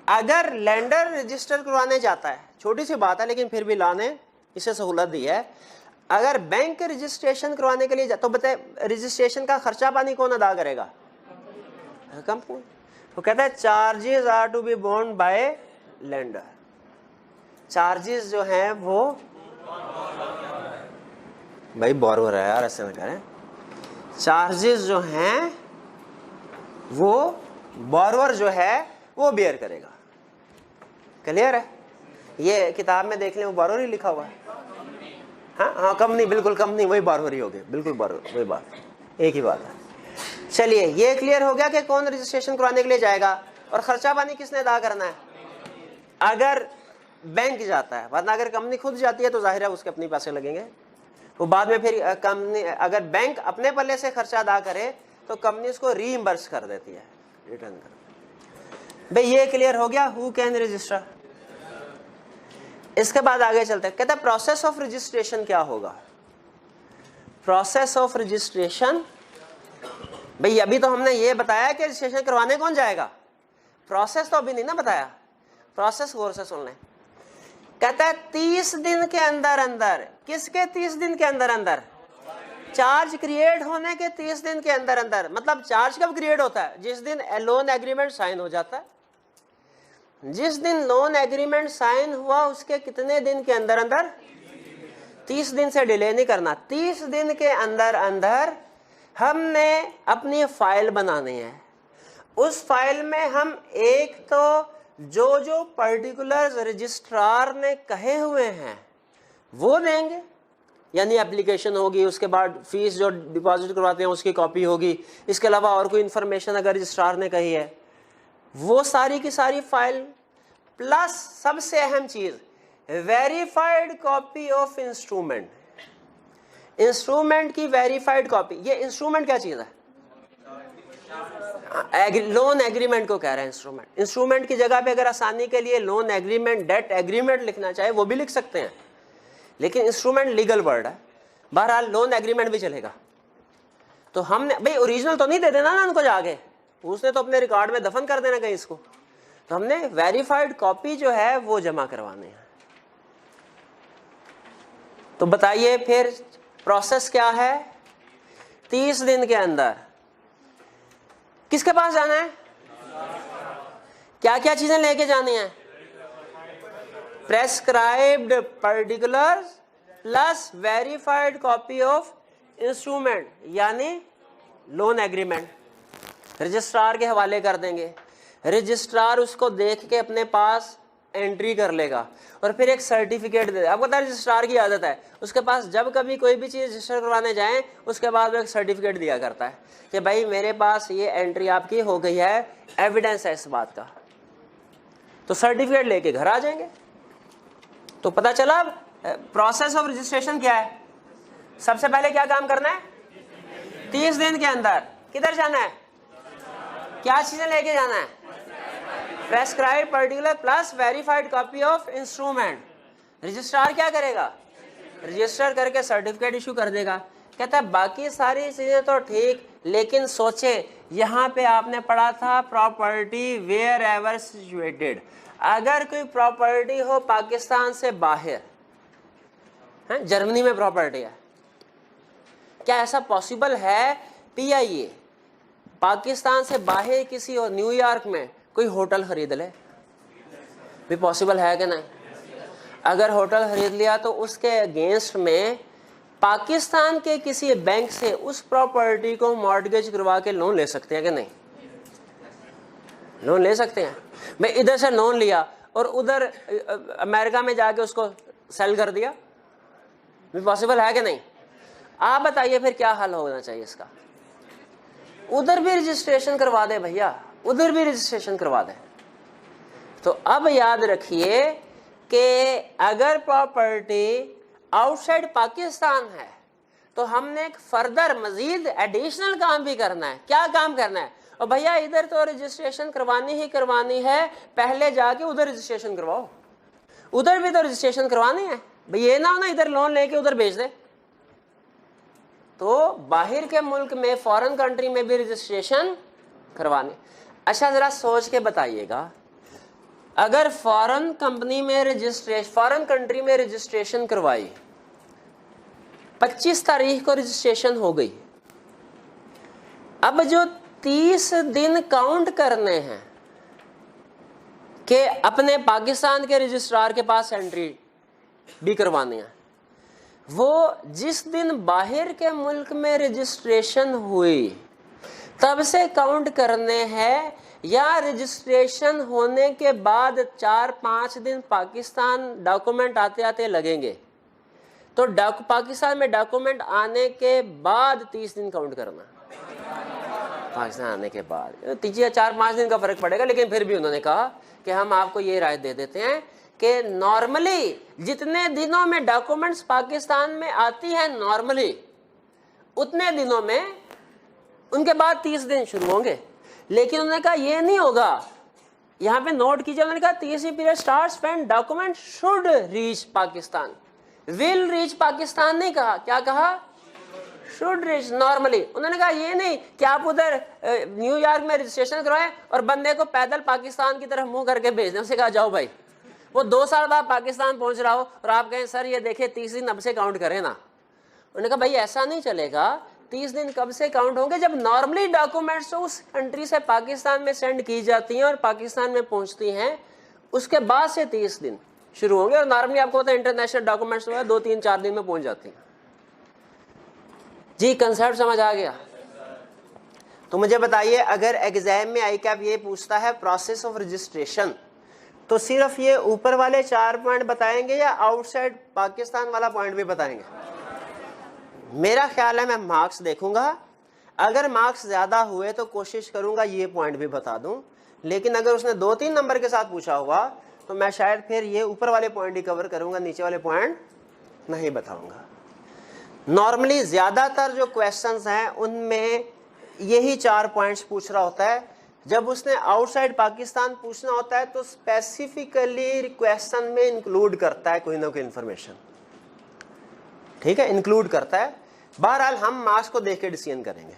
अगर लेंडर रजिस्टर करवाने जाता है, छोटी सी बात है लेकिन फिर भी लॉ ने इसे सहूलत दी है, अगर बैंक रजिस्ट्रेशन करवाने के लिए तो बताए रजिस्ट्रेशन का खर्चा पानी कौन अदा करेगा? कंपनी। तो कहता है charges are to be borne by lender. Charges जो हैं वो भाई बोरोवर है यार, ऐसे ना करें। चार्जेस जो हैं वो बोरोवर जो है वो बेयर करेगा। क्लियर है? ये किताब में देख लें वो बोरोवर ही लिखा हुआ है। हाँ, कंपनी, बिल्कुल कंपनी वही बोरोवर ही हो गए, बिल्कुल बोरोवर, वही बात, एक ही बात है। चलिए ये क्लियर हो गया कि कौन रजिस्ट्रेशन करवाने के लिए जाएगा और खर्चा पानी किसने अदा करना है। अगर बैंक जाता है, वरना अगर कंपनी खुद जाती है तो जाहिर है उसके अपने पैसे लगेंगे। वो बाद में फिर कंपनी, अगर बैंक अपने पल्ले से खर्चा अदा करे तो कंपनी उसको रीइंबर्स कर देती है, रिटर्न कर। भाई ये क्लियर हो गया हु कैन रजिस्टर। इसके बाद आगे चलते हैं, कहता है प्रोसेस ऑफ रजिस्ट्रेशन क्या होगा। प्रोसेस ऑफ रजिस्ट्रेशन, भाई अभी तो हमने ये बताया कि रजिस्ट्रेशन करवाने कौन जाएगा, प्रोसेस तो अभी नहीं ना बताया। प्रोसेस गौर से सुन लें। कहता है 30 दिन के अंदर अंदर, किसके 30 दिन के अंदर अंदर? चार्ज क्रिएट होने के 30 दिन के अंदर अंदर। मतलब चार्ज कब क्रिएट होता है? जिस दिन लोन एग्रीमेंट साइन हो जाता है। जिस दिन लोन एग्रीमेंट साइन हुआ उसके कितने दिन के अंदर अंदर? 30 दिन से डिले नहीं करना। 30 दिन के अंदर अंदर हमने अपनी फाइल बनानी है। उस फाइल में हम एक तो जो पर्टिकुलर्स रजिस्ट्रार ने कहे हुए हैं वो देंगे, यानी एप्लीकेशन होगी, उसके बाद फीस जो डिपॉजिट करवाते हैं उसकी कॉपी होगी, इसके अलावा और कोई इन्फॉर्मेशन अगर रजिस्ट्रार ने कही है वो सारी की सारी फाइल, प्लस सबसे अहम चीज verified copy of instrument. Instrument की वेरीफाइड कॉपी। ये इंस्ट्रूमेंट क्या चीज है? लोन एग्रीमेंट को कह रहे हैं इंस्ट्रूमेंट। इंस्ट्रूमेंट की जगह पे अगर आसानी के लिए लोन एग्रीमेंट, डेट एग्रीमेंट लिखना चाहे वो भी लिख सकते हैं, लेकिन इंस्ट्रूमेंट लीगल वर्ड है। बहरहाल लोन एग्रीमेंट भी चलेगा। तो हमने भाई ओरिजिनल तो नहीं दे देना ना उनको जाके, उसने तो अपने रिकॉर्ड में दफन कर देना कहीं इसको। तो हमने वेरीफाइड कॉपी जो है वो जमा करवानी है। तो बताइए फिर प्रोसेस क्या है? 30 दिन के अंदर किसके पास जाना है? क्या क्या चीजें लेके जानी है? Prescribed particulars plus verified copy of instrument, यानी लोन एग्रीमेंट रजिस्ट्रार के हवाले कर देंगे। रजिस्ट्रार उसको देख के अपने पास एंट्री कर लेगा और फिर एक सर्टिफिकेट दे। आपको पता है रजिस्ट्रार की आदत है, उसके पास जब कभी कोई भी चीज़ रजिस्टर करवाने जाएं उसके बाद वो एक सर्टिफिकेट दिया करता है कि भाई मेरे पास ये एंट्री आपकी हो गई है, एविडेंस है इस बात का। तो सर्टिफिकेट लेके घर आ जाएंगे। तो पता चला प्रोसेस ऑफ रजिस्ट्रेशन क्या है। सबसे पहले क्या काम करना है? 30 दिन के अंदर किधर जाना है? क्या चीजें लेके जाना है? Prescribe particular plus verified copy of instrument. Registrar क्या करेगा? रजिस्टर करके सर्टिफिकेट इशू कर देगा। कहता है बाकी सारी चीजें तो ठीक, लेकिन सोचें यहाँ पे आपने पढ़ा था प्रॉपर्टी वेयर एवर सिचुएटेड। अगर कोई प्रॉपर्टी हो पाकिस्तान से बाहर, है जर्मनी में प्रॉपर्टी है, क्या ऐसा पॉसिबल है? PIA पाकिस्तान से बाहर किसी और न्यूयॉर्क में कोई होटल खरीद ले, भी पॉसिबल है कि नहीं? अगर होटल खरीद लिया तो उसके अगेंस्ट में पाकिस्तान के किसी बैंक से उस प्रॉपर्टी को मॉर्टगेज करवा के लोन ले सकते हैं कि नहीं? लोन ले सकते हैं। मैं इधर से लोन लिया और उधर अमेरिका में जाके उसको सेल कर दिया, भी पॉसिबल है कि नहीं? आप बताइए फिर क्या हल होना चाहिए इसका? उधर भी रजिस्ट्रेशन करवा दे भैया, उधर भी रजिस्ट्रेशन करवा दे। तो अब याद रखिए कि अगर प्रॉपर्टी आउटसाइड पाकिस्तान है तो हमने एक फर्दर मजीद एडिशनल काम भी करना है। क्या काम करना है? और भैया इधर तो रजिस्ट्रेशन करवानी ही करवानी है, पहले जाके उधर रजिस्ट्रेशन करवाओ। उधर भी तो रजिस्ट्रेशन करवानी है भाई, ये ना हो ना इधर लोन लेके उधर भेज दे। तो बाहर के मुल्क में, फॉरेन कंट्री में भी रजिस्ट्रेशन करवाने। अच्छा जरा सोच के बताइएगा, अगर फॉरेन कंपनी में फॉरेन कंट्री में रजिस्ट्रेशन करवाई, 25 तारीख को रजिस्ट्रेशन हो गई, अब जो 30 दिन काउंट करने हैं कि अपने पाकिस्तान के रजिस्ट्रार के पास एंट्री भी करवानी है, वो जिस दिन बाहर के मुल्क में रजिस्ट्रेशन हुई तब से काउंट करने हैं, या रजिस्ट्रेशन होने के बाद 4-5 दिन पाकिस्तान डॉक्यूमेंट आते आते लगेंगे, तो पाकिस्तान में डॉक्यूमेंट आने के बाद 30 दिन काउंट करना, पाकिस्तान आने के बाद 4-5 दिन का फर्क पड़ेगा। लेकिन फिर भी उन्होंने कहा कि हम आपको ये राय दे देते हैं कि नॉर्मली जितने दिनों में डॉक्यूमेंट्स पाकिस्तान में आती है नॉर्मली, उतने दिनों में उनके बाद 30 दिन शुरू होंगे। लेकिन उन्होंने कहा ये नहीं होगा, यहाँ पे नोट कीजिए, उन्होंने कहा 30 period starts when document should reach Pakistan, will reach Pakistan नहीं कहा, क्या कहा, शुड रीच। नॉर्मली उन्होंने कहा ये नहीं कि आप उधर न्यूयॉर्क में रजिस्ट्रेशन करवाएं और बंदे को पैदल पाकिस्तान की तरफ मुंह करके भेज दें, उसे कहा जाओ भाई, वो 2 साल बाद पाकिस्तान पहुंच रहा हो और आप कहें सर ये देखे 30 दिन अब से काउंट करें ना। उन्होंने कहा भाई ऐसा नहीं चलेगा, 30 दिन कब से काउंट होंगे, जब नॉर्मली डॉक्यूमेंट्स उस कंट्री से पाकिस्तान में सेंड की जाती हैं और पाकिस्तान में पहुंचती हैं, उसके बाद से 30 दिन शुरू होंगे। और नॉर्मली आपको पता है इंटरनेशनल डॉक्यूमेंट्स 2-3-4 दिन में पहुंच जाती हैं। जी कंसेप्ट समझ आ गया? तो मुझे बताइए, अगर एग्जाम में ICAP ये पूछता है प्रोसेस ऑफ रजिस्ट्रेशन, तो सिर्फ ये ऊपर वाले 4 पॉइंट बताएंगे या आउटसाइड पाकिस्तान वाला पॉइंट भी बताएंगे? मेरा ख्याल है मैं मार्क्स देखूंगा, अगर मार्क्स ज्यादा हुए तो कोशिश करूंगा ये पॉइंट भी बता दूं, लेकिन अगर उसने 2-3 नंबर के साथ पूछा हुआ तो मैं शायद फिर ये ऊपर वाले पॉइंट ही कवर करूंगा, नीचे वाले पॉइंट नहीं बताऊंगा। नॉर्मली ज्यादातर जो क्वेश्चंस हैं उनमें यही 4 पॉइंट्स पूछ रहा होता है। जब उसने आउटसाइड पाकिस्तान पूछना होता है तो स्पेसिफिकली क्वेश्चन में इंक्लूड करता है कोई ना कोई इंफॉर्मेशन, ठीक है, इंक्लूड करता है। बहरहाल हम मार्क्स को देख के डिसीजन करेंगे,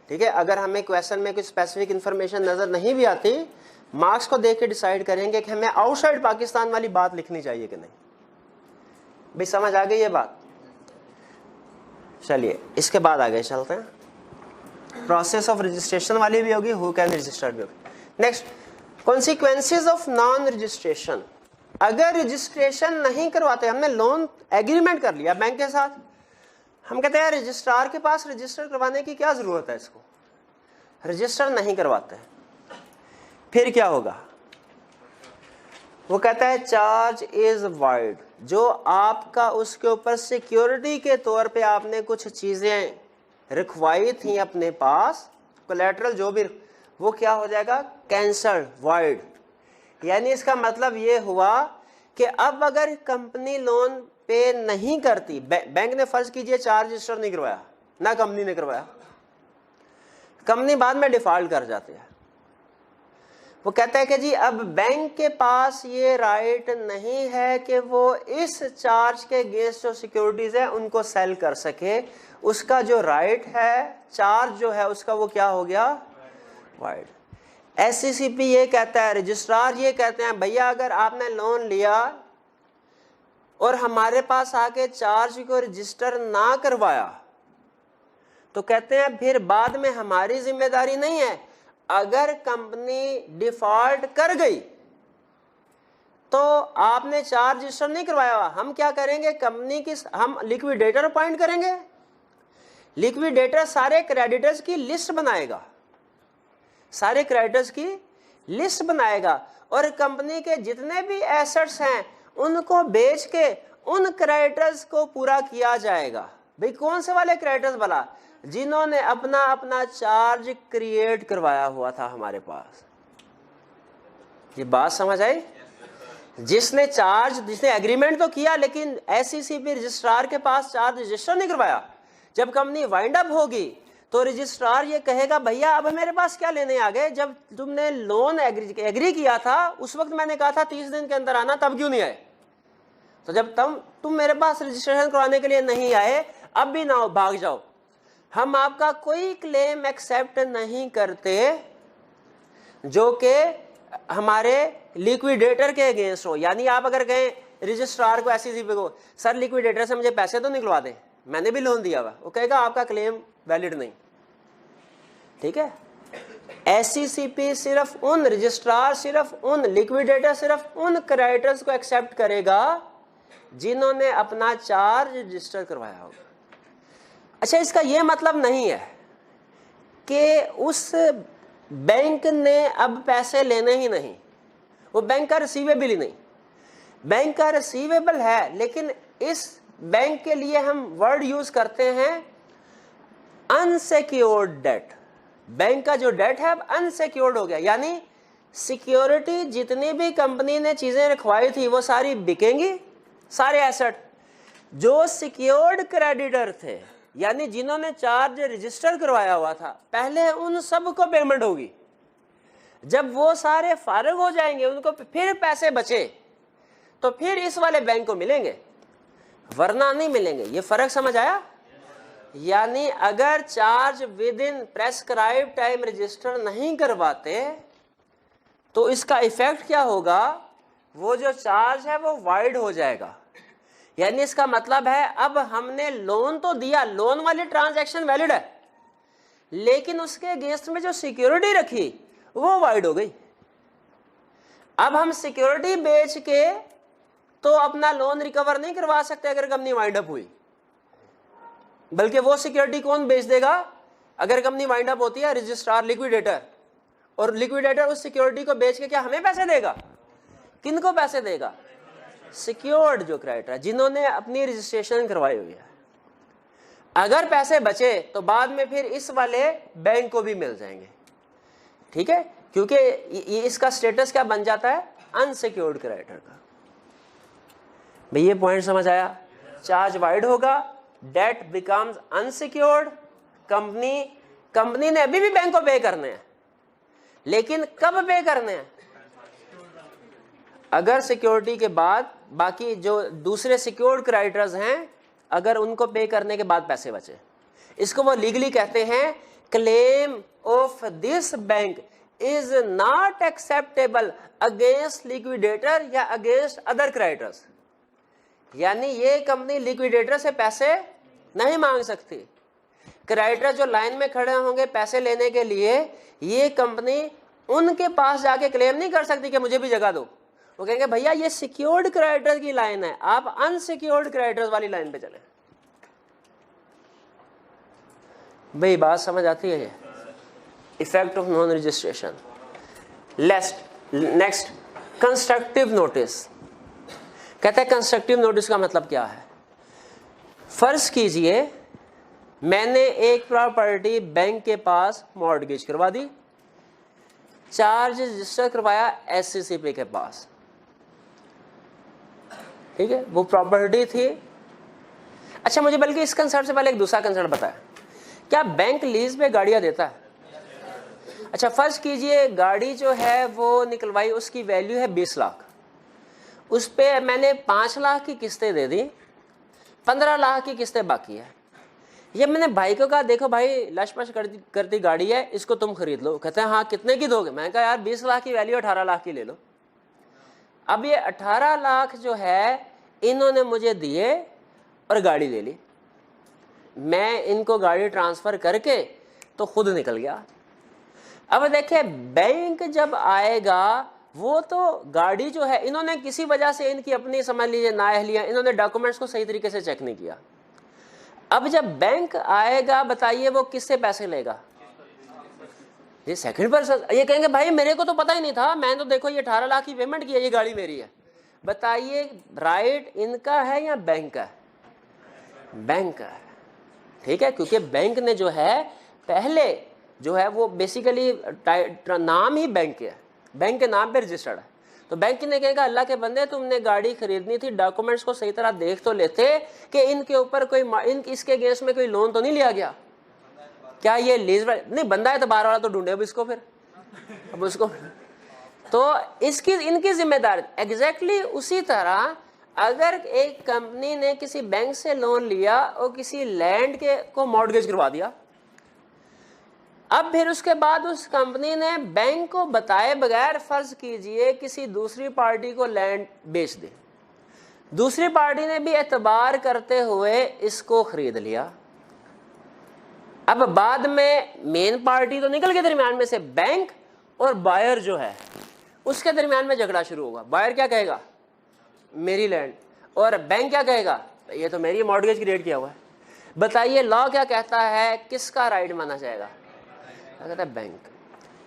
ठीक है। अगर हमें क्वेश्चन में कोई स्पेसिफिक इंफॉर्मेशन नजर नहीं भी आती, मार्क्स को देख के डिसाइड करेंगे कि हमें आउटसाइड पाकिस्तान वाली बात लिखनी चाहिए कि नहीं। भाई समझ आ गई ये बात? चलिए इसके बाद आगे चलते हैं। प्रोसेस ऑफ रजिस्ट्रेशन वाली भी होगी, हु कैन रजिस्टर भी होगी। Next, consequences of non registration. अगर रजिस्ट्रेशन नहीं करवाते, हमने लोन एग्रीमेंट कर लिया बैंक के साथ, हम कहते हैं रजिस्ट्रार के पास रजिस्टर करवाने की क्या जरूरत है, इसको रजिस्टर नहीं करवाते, फिर क्या होगा? वो कहता है चार्ज इज वाइड, जो आपका उसके ऊपर सिक्योरिटी के तौर पे आपने कुछ चीजें रखवाई थी अपने पास, कोलैटरल जो भी, वो क्या हो जाएगा? Cancelled, wide. यानी इसका मतलब ये हुआ कि अब अगर कंपनी लोन पे नहीं करती, बैंक ने फर्ज कीजिए चार्ज रजिस्टर नहीं करवाया, ना कंपनी ने करवाया, कंपनी बाद में डिफॉल्ट कर जाती है, वो कहता है कि जी अब बैंक के पास ये राइट नहीं है कि वो इस चार्ज के अगेंस्ट जो सिक्योरिटीज है उनको सेल कर सके, उसका जो राइट है, चार्ज जो है उसका, वो क्या हो गया? वाइड। SCCP ये कहता है, रजिस्ट्रार ये कहते हैं भैया अगर आपने लोन लिया और हमारे पास आके चार्ज को रजिस्टर ना करवाया तो कहते हैं फिर बाद में हमारी जिम्मेदारी नहीं है। अगर कंपनी डिफॉल्ट कर गई तो आपने चार्ज रजिस्टर नहीं करवाया हुआ, हम क्या करेंगे? कंपनी की हम लिक्विडेटर अपॉइंट करेंगे। लिक्विडेटर सारे क्रेडिटर्स की लिस्ट बनाएगा, सारे क्रेडिटर्स की लिस्ट बनाएगा और कंपनी के जितने भी एसेट्स हैं उनको बेच के उन क्रेडिटर्स को पूरा किया जाएगा। भाई कौन से वाले क्रेडिटर्स भला? जिन्होंने अपना अपना चार्ज क्रिएट करवाया हुआ था हमारे पास। ये बात समझ आई? जिसने एग्रीमेंट तो किया लेकिन SCCP रजिस्ट्रार के पास चार्ज रजिस्टर नहीं करवाया, जब कंपनी वाइंड अप होगी तो रजिस्ट्रार ये कहेगा भैया अब मेरे पास क्या लेने आ गए, जब तुमने लोन एग्री किया था उस वक्त मैंने कहा था 30 दिन के अंदर आना, तब क्यों नहीं आए? तो जब तुम मेरे पास रजिस्ट्रेशन करवाने के लिए नहीं आए, अब भी ना भाग जाओ। हम आपका कोई क्लेम एक्सेप्ट नहीं करते जो कि हमारे लिक्विडेटर के अगेंस्ट हो। यानी आप अगर कहें रजिस्ट्रार को एससीसीपी को, सर लिक्विडेटर से मुझे पैसे तो निकलवा दें, मैंने भी लोन दिया हुआ, वो कहेगा आपका क्लेम वैलिड नहीं। ठीक है, एससीसीपी सिर्फ उन रजिस्ट्रार, सिर्फ उन लिक्विडेटर, सिर्फ उन क्रेडिटर्स को एक्सेप्ट करेगा जिन्होंने अपना चार्ज रजिस्टर करवाया होगा। अच्छा, इसका यह मतलब नहीं है कि उस बैंक ने अब पैसे लेने ही नहीं, वो बैंक का रिसीवेबल ही नहीं, बैंक का रिसीवेबल है, लेकिन इस बैंक के लिए हम वर्ड यूज करते हैं अनसिक्योर्ड डेट। बैंक का जो डेट है अब अनसिक्योर्ड हो गया, यानी सिक्योरिटी जितनी भी कंपनी ने चीजें रखवाई थी वो सारी बिकेंगी, सारे एसेट। जो सिक्योर्ड क्रेडिटर थे यानी जिन्होंने चार्ज रजिस्टर करवाया हुआ था, पहले उन सब को पेमेंट होगी। जब वो सारे फारिग हो जाएंगे, उनको फिर पैसे बचे तो फिर इस वाले बैंक को मिलेंगे, वरना नहीं मिलेंगे। ये फर्क समझ आया? यानी अगर charge with in prescribe time register नहीं करवाते तो इसका इफेक्ट क्या होगा, वो जो चार्ज है वो वाइड हो जाएगा। यानी इसका मतलब है अब हमने लोन तो दिया, लोन वाली ट्रांजैक्शन वैलिड है, लेकिन उसके अगेंस्ट में जो सिक्योरिटी रखी वो वाइड हो गई। अब हम सिक्योरिटी बेच के तो अपना लोन रिकवर नहीं करवा सकते अगर कंपनी वाइंड अप हुई, बल्कि वो सिक्योरिटी कौन बेच देगा अगर कंपनी वाइंड अप होती है? Registrar, liquidator. और लिक्विडेटर उस सिक्योरिटी को बेच के क्या हमें पैसे देगा? किनको पैसे देगा? सिक्योर्ड जो क्रेडिटर है, जिन्होंने अपनी रजिस्ट्रेशन करवाई हुई है। अगर पैसे बचे तो बाद में फिर इस वाले बैंक को भी मिल जाएंगे। ठीक है, क्योंकि ये इसका स्टेटस क्या बन जाता है? अनसिक्योर्ड क्रेडिटर का। भाई ये पॉइंट समझ आया? चार्ज वाइड होगा, डेट बिकम्स अनसिक्योर्ड। कंपनी ने अभी भी बैंक को पे करने हैं, लेकिन कब पे करने हैं? अगर सिक्योरिटी के बाद बाकी जो दूसरे सिक्योर्ड क्रेडिटर्स हैं, अगर उनको पे करने के बाद पैसे बचे, इसको वो लीगली कहते हैं claim of this bank is not acceptable against liquidator या अगेंस्ट अदर क्रेडिटर्स। यानी ये कंपनी लिक्विडेटर से पैसे नहीं मांग सकती। क्रेडिटर जो लाइन में खड़े होंगे पैसे लेने के लिए, ये कंपनी उनके पास जाके क्लेम नहीं कर सकती कि मुझे भी जगह दो। वो कहेंगे भैया ये सिक्योर्ड क्रेडिटर की लाइन है, आप अनसिक्योर्ड क्रेडिटर्स वाली लाइन पे चले। भाई बात समझ आती है? Effect of non registration. Next, constructive notice. कहते हैं कंस्ट्रक्टिव नोटिस का मतलब क्या है? फर्ज कीजिए मैंने एक प्रॉपर्टी बैंक के पास मॉर्टगेज करवा दी, चार्ज रजिस्टर करवाया एससीसीपी के पास। ठीक है, वो प्रॉपर्टी थी। अच्छा, मुझे बल्कि इस कंसेप्ट से पहले एक दूसरा कंसेप्ट बताया, क्या बैंक लीज पे गाड़ियां देता है? अच्छा, फर्ज कीजिए गाड़ी जो है वो निकलवाई, उसकी वैल्यू है 20 लाख, उस पे मैंने 5 लाख की किस्तें दे दी, 15 लाख की किस्तें बाकी है। ये मैंने भाई को कहा देखो भाई लशपश करती गाड़ी है, इसको तुम खरीद लो। कहते हैं हाँ कितने की दोगे? मैंने कहा यार 20 लाख की वैल्यू 18 लाख की ले लो। अब ये 18 लाख जो है इन्होंने मुझे दिए और गाड़ी ले ली, मैं इनको गाड़ी ट्रांसफर करके तो खुद निकल गया। अब देखिए बैंक जब आएगा वो तो गाड़ी जो है इन्होंने किसी वजह से इनकी अपनी समझ लीजिए नाअहलियां, इन्होंने डॉक्यूमेंट्स को सही तरीके से चेक नहीं किया। अब जब बैंक आएगा बताइए वो किससे पैसे लेगा? ये सेकंड पर्सन। ये कहेंगे भाई मेरे को तो पता ही नहीं था, मैं तो देखो ये 18 लाख की पेमेंट की है, ये गाड़ी मेरी है। बताइए राइट इनका है या बैंक का? बैंक का है। ठीक है, क्योंकि बैंक ने जो है पहले जो है वो बेसिकली नाम ही बैंक है, बैंक के नाम पे रजिस्टर्ड है। तो बैंक ने कहेगा अल्लाह के बंदे तुमने गाड़ी खरीदनी थी, डॉक्यूमेंट्स को सही तरह देख तो लेते कि इनके ऊपर कोई इसके अगेंस्ट में कोई लोन तो नहीं लिया गया, क्या ये लीज नहीं? बंदा है तो बाहर वाला तो ढूंढे अब इसको, फिर अब उसको तो इसकी इनकी जिम्मेदारी। एग्जैक्टली उसी तरह अगर एक कंपनी ने किसी बैंक से लोन लिया और किसी लैंड के को मॉर्गेज करवा दिया, अब फिर उसके बाद उस कंपनी ने बैंक को बताए बगैर फर्ज कीजिए किसी दूसरी पार्टी को लैंड बेच दे, दूसरी पार्टी ने भी एतबार करते हुए इसको खरीद लिया। अब बाद में मेन पार्टी तो निकल के दरमियान में से बैंक और बायर जो है उसके दरमियान में झगड़ा शुरू होगा। बायर क्या कहेगा, मेरी लैंड, और बैंक क्या कहेगा, ये तो मेरी मॉर्गेज क्रिएट किया हुआ है। बताइए लॉ क्या कहता है, किसका राइट माना जाएगा? कहता है बैंक।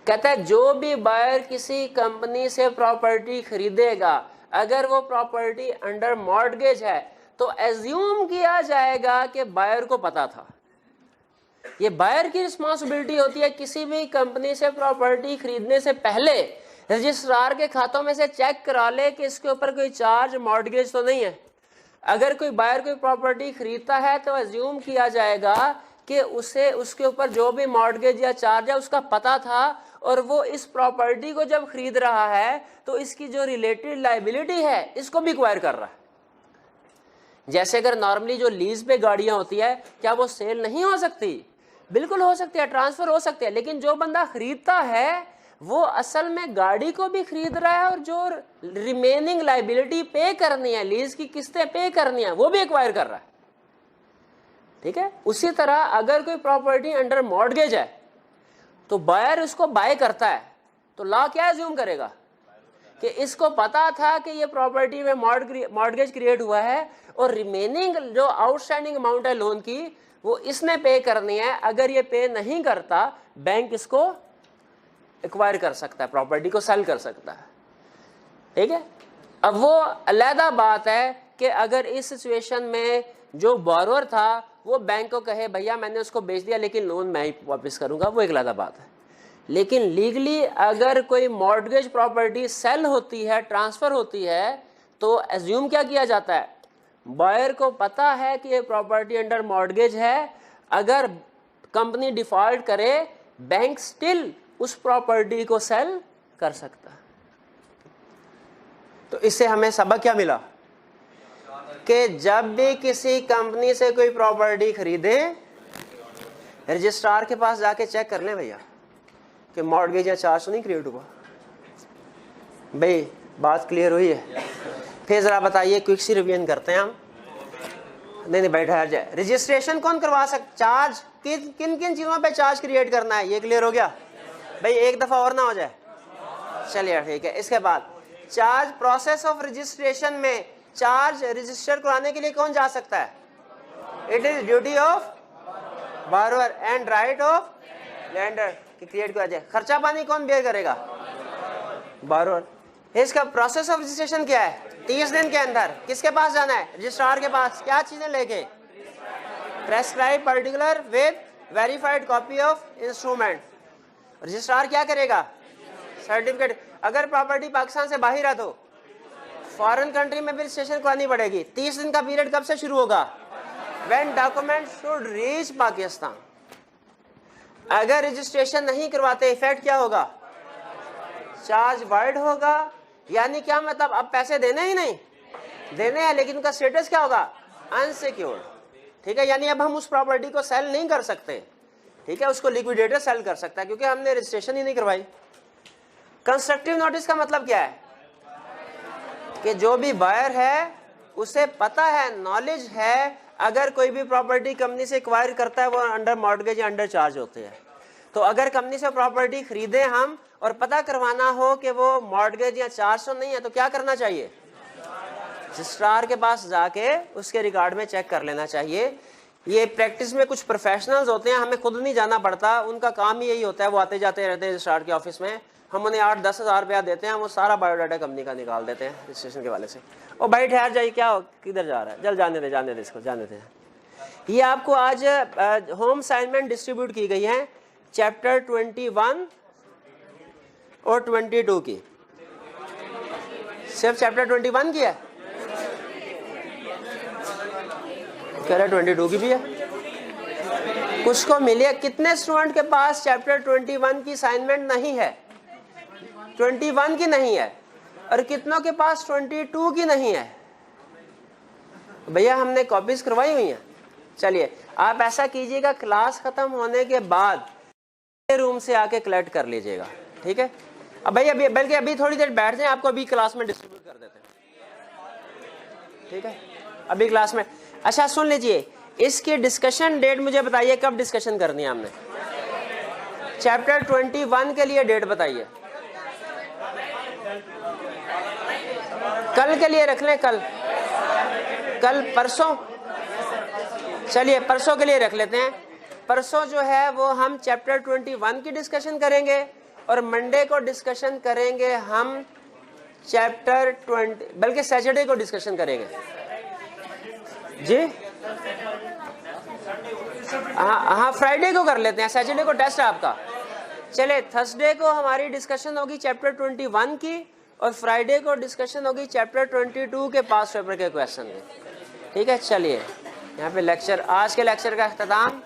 कहता है जो भी बायर किसी कंपनी से प्रॉपर्टी खरीदेगा, अगर वो प्रॉपर्टी अंडर मॉर्गेज है तो एज्यूम किया जाएगा कि बायर को पता था। ये बायर की रिस्पॉन्सिबिलिटी होती है किसी भी कंपनी से प्रॉपर्टी खरीदने से पहले रजिस्ट्रार के खातों में से चेक करा ले कि इसके ऊपर कोई चार्ज मॉर्गेज तो नहीं है। अगर कोई बायर कोई प्रॉपर्टी खरीदता है तो एज्यूम किया जाएगा कि उसे उसके ऊपर जो भी मॉर्गेज या चार्ज है उसका पता था, और वो इस प्रॉपर्टी को जब खरीद रहा है तो इसकी जो रिलेटेड लायबिलिटी है इसको भी एक्वायर कर रहा है। जैसे अगर नॉर्मली जो लीज पे गाड़ियां होती है, क्या वो सेल नहीं हो सकती? बिल्कुल हो सकती है, ट्रांसफर हो सकते हैं, लेकिन जो बंदा खरीदता है वो असल में गाड़ी को भी खरीद रहा है और जो रिमेनिंग लायबिलिटी पे करनी है, लीज की किस्तें पे करनी है, वो भी एक्वायर कर रहा है। ठीक है। उसी तरह अगर कोई प्रॉपर्टी अंडर मॉर्गेज है तो बायर उसको बाय करता है, तो लॉ क्या एज्यूम करेगा कि इसको पता था कि ये प्रॉपर्टी में मॉर्गेज क्रिएट हुआ है और रिमेनिंग जो आउटस्टैंडिंग अमाउंट है लोन की वो इसने पे करनी है। अगर ये पे नहीं करता, बैंक इसको एक्वायर कर सकता है, प्रॉपर्टी को सेल कर सकता है। ठीक है। अब वो अलहदा बात है कि अगर इस सिचुएशन में जो बोरोअर था वो बैंक को कहे भैया मैंने उसको बेच दिया लेकिन लोन मैं ही वापस करूंगा, वो एक अलग बात है। लेकिन लीगली अगर कोई मॉर्गेज प्रॉपर्टी सेल होती है, ट्रांसफर होती है, तो एज्यूम क्या किया जाता है, बायर को पता है कि ये प्रॉपर्टी अंडर मॉर्गेज है, अगर कंपनी डिफॉल्ट करे बैंक स्टिल उस प्रॉपर्टी को सेल कर सकता है। तो इससे हमें सबक क्या मिला कि जब भी किसी कंपनी से कोई प्रॉपर्टी खरीदे, रजिस्ट्रार के पास जाके चेक कर लें भैया कि मॉर्गेज या चार्ज तो नहीं क्रिएट हुआ। भाई बात क्लियर हुई है? फिर जरा बताइए, क्विक सी रिवीजन करते हैं हम। नहीं बैठा जाए। रजिस्ट्रेशन कौन करवा सकता, चार्ज किन किन चीजों पे चार्ज क्रिएट करना है, ये क्लियर हो गया भाई? एक दफा और ना हो जाए, चलिए ठीक है। इसके बाद चार्ज प्रोसेस ऑफ रजिस्ट्रेशन में चार्ज रजिस्टर कराने के लिए कौन जा सकता है? It is duty of borrower and right of lender कि क्रिएट किया जाए। खर्चा पानी कौन बेयर करेगा? बारोअर। इसका प्रोसेस ऑफ रजिस्ट्रेशन क्या है? 30 दिन के अंदर किसके पास जाना है? रजिस्ट्रार के पास। क्या चीजें लेके? Prescribe particular with verified copy of instrument. Registrar क्या करेगा? सर्टिफिकेट। अगर प्रॉपर्टी पाकिस्तान से बाहर है तो फॉरेन कंट्री में भी रजिस्ट्रेशन करानी पड़ेगी। 30 दिन का पीरियड कब से शुरू होगा? When document should reach Pakistan. अगर रजिस्ट्रेशन नहीं करवाते इफेक्ट क्या होगा? चार्ज वाइड होगा। यानी क्या मतलब? अब पैसे देने ही नहीं देने हैं, लेकिन उनका स्टेटस क्या होगा? अनसिक्योर्ड। ठीक है। यानी अब हम उस प्रॉपर्टी को सेल नहीं कर सकते। ठीक है। उसको लिक्विडेटर सेल कर सकता है क्योंकि हमने रजिस्ट्रेशन ही नहीं करवाई। कंस्ट्रक्टिव नोटिस का मतलब क्या है कि जो भी बायर है उसे पता है, नॉलेज है, अगर कोई भी प्रॉपर्टी कंपनी से एक्वायर करता है वो अंडर मॉर्गेज या अंडर चार्ज होते हैं। तो अगर कंपनी से प्रॉपर्टी खरीदे हम और पता करवाना हो कि वो मॉर्गेज या चार्ज तो नहीं है, तो क्या करना चाहिए? रजिस्ट्रार के पास जाके उसके रिकॉर्ड में चेक कर लेना चाहिए। ये प्रैक्टिस में कुछ प्रोफेशनल्स होते हैं, हमें खुद नहीं जाना पड़ता, उनका काम ही यही होता है, वो आते जाते रहते हैं रजिस्ट्रार के ऑफिस में। हम उन्हें 8-10 हज़ार रुपया देते हैं, वो सारा बायोडाटा कंपनी का निकाल देते हैं रजिस्ट्रेशन के वाले से। और भाई ठहर जाइए, क्या किधर जा रहा है, जल जाने दे इसको, जाने दे। ये आपको आज होम असाइनमेंट डिस्ट्रीब्यूट की गई है चैप्टर 21 और 22 की। सिर्फ चैप्टर 21 की है, कह रहा 22 की भी है। कुछ को मिले, कितने स्टूडेंट के पास चैप्टर 21 की असाइनमेंट नहीं है? 21 की नहीं है। और कितनों के पास 22 की नहीं है? भैया हमने कॉपीज करवाई हुई हैं। चलिए आप ऐसा कीजिएगा, क्लास खत्म होने के बाद रूम से आके कलेक्ट कर लीजिएगा, ठीक है। अब भाई अभी बल्कि अभी थोड़ी देर बैठ जाए, आपको अभी क्लास में डिस्ट्रीब्यूट कर देते हैं, ठीक है, अभी क्लास में। अच्छा सुन लीजिए, इसकी डिस्कशन डेट मुझे बताइए, कब डिस्कशन करनी है हमने? चैप्टर 21 के लिए डेट बताइए। कल के लिए रख लें, कल परसों, चलिए परसों के लिए रख लेते हैं। परसों जो है वो हम चैप्टर 21 की डिस्कशन करेंगे और मंडे को डिस्कशन करेंगे हम चैप्टर 20, बल्कि सैटरडे को डिस्कशन करेंगे जी। हाँ फ्राइडे को कर लेते हैं, सैटरडे को टेस्ट है आपका। चले थर्सडे को हमारी डिस्कशन होगी चैप्टर 21 की और फ्राइडे को डिस्कशन होगी चैप्टर 22 के पास पेपर के क्वेश्चन की, ठीक है। चलिए यहाँ पे लेक्चर, आज के लेक्चर का अख्ताम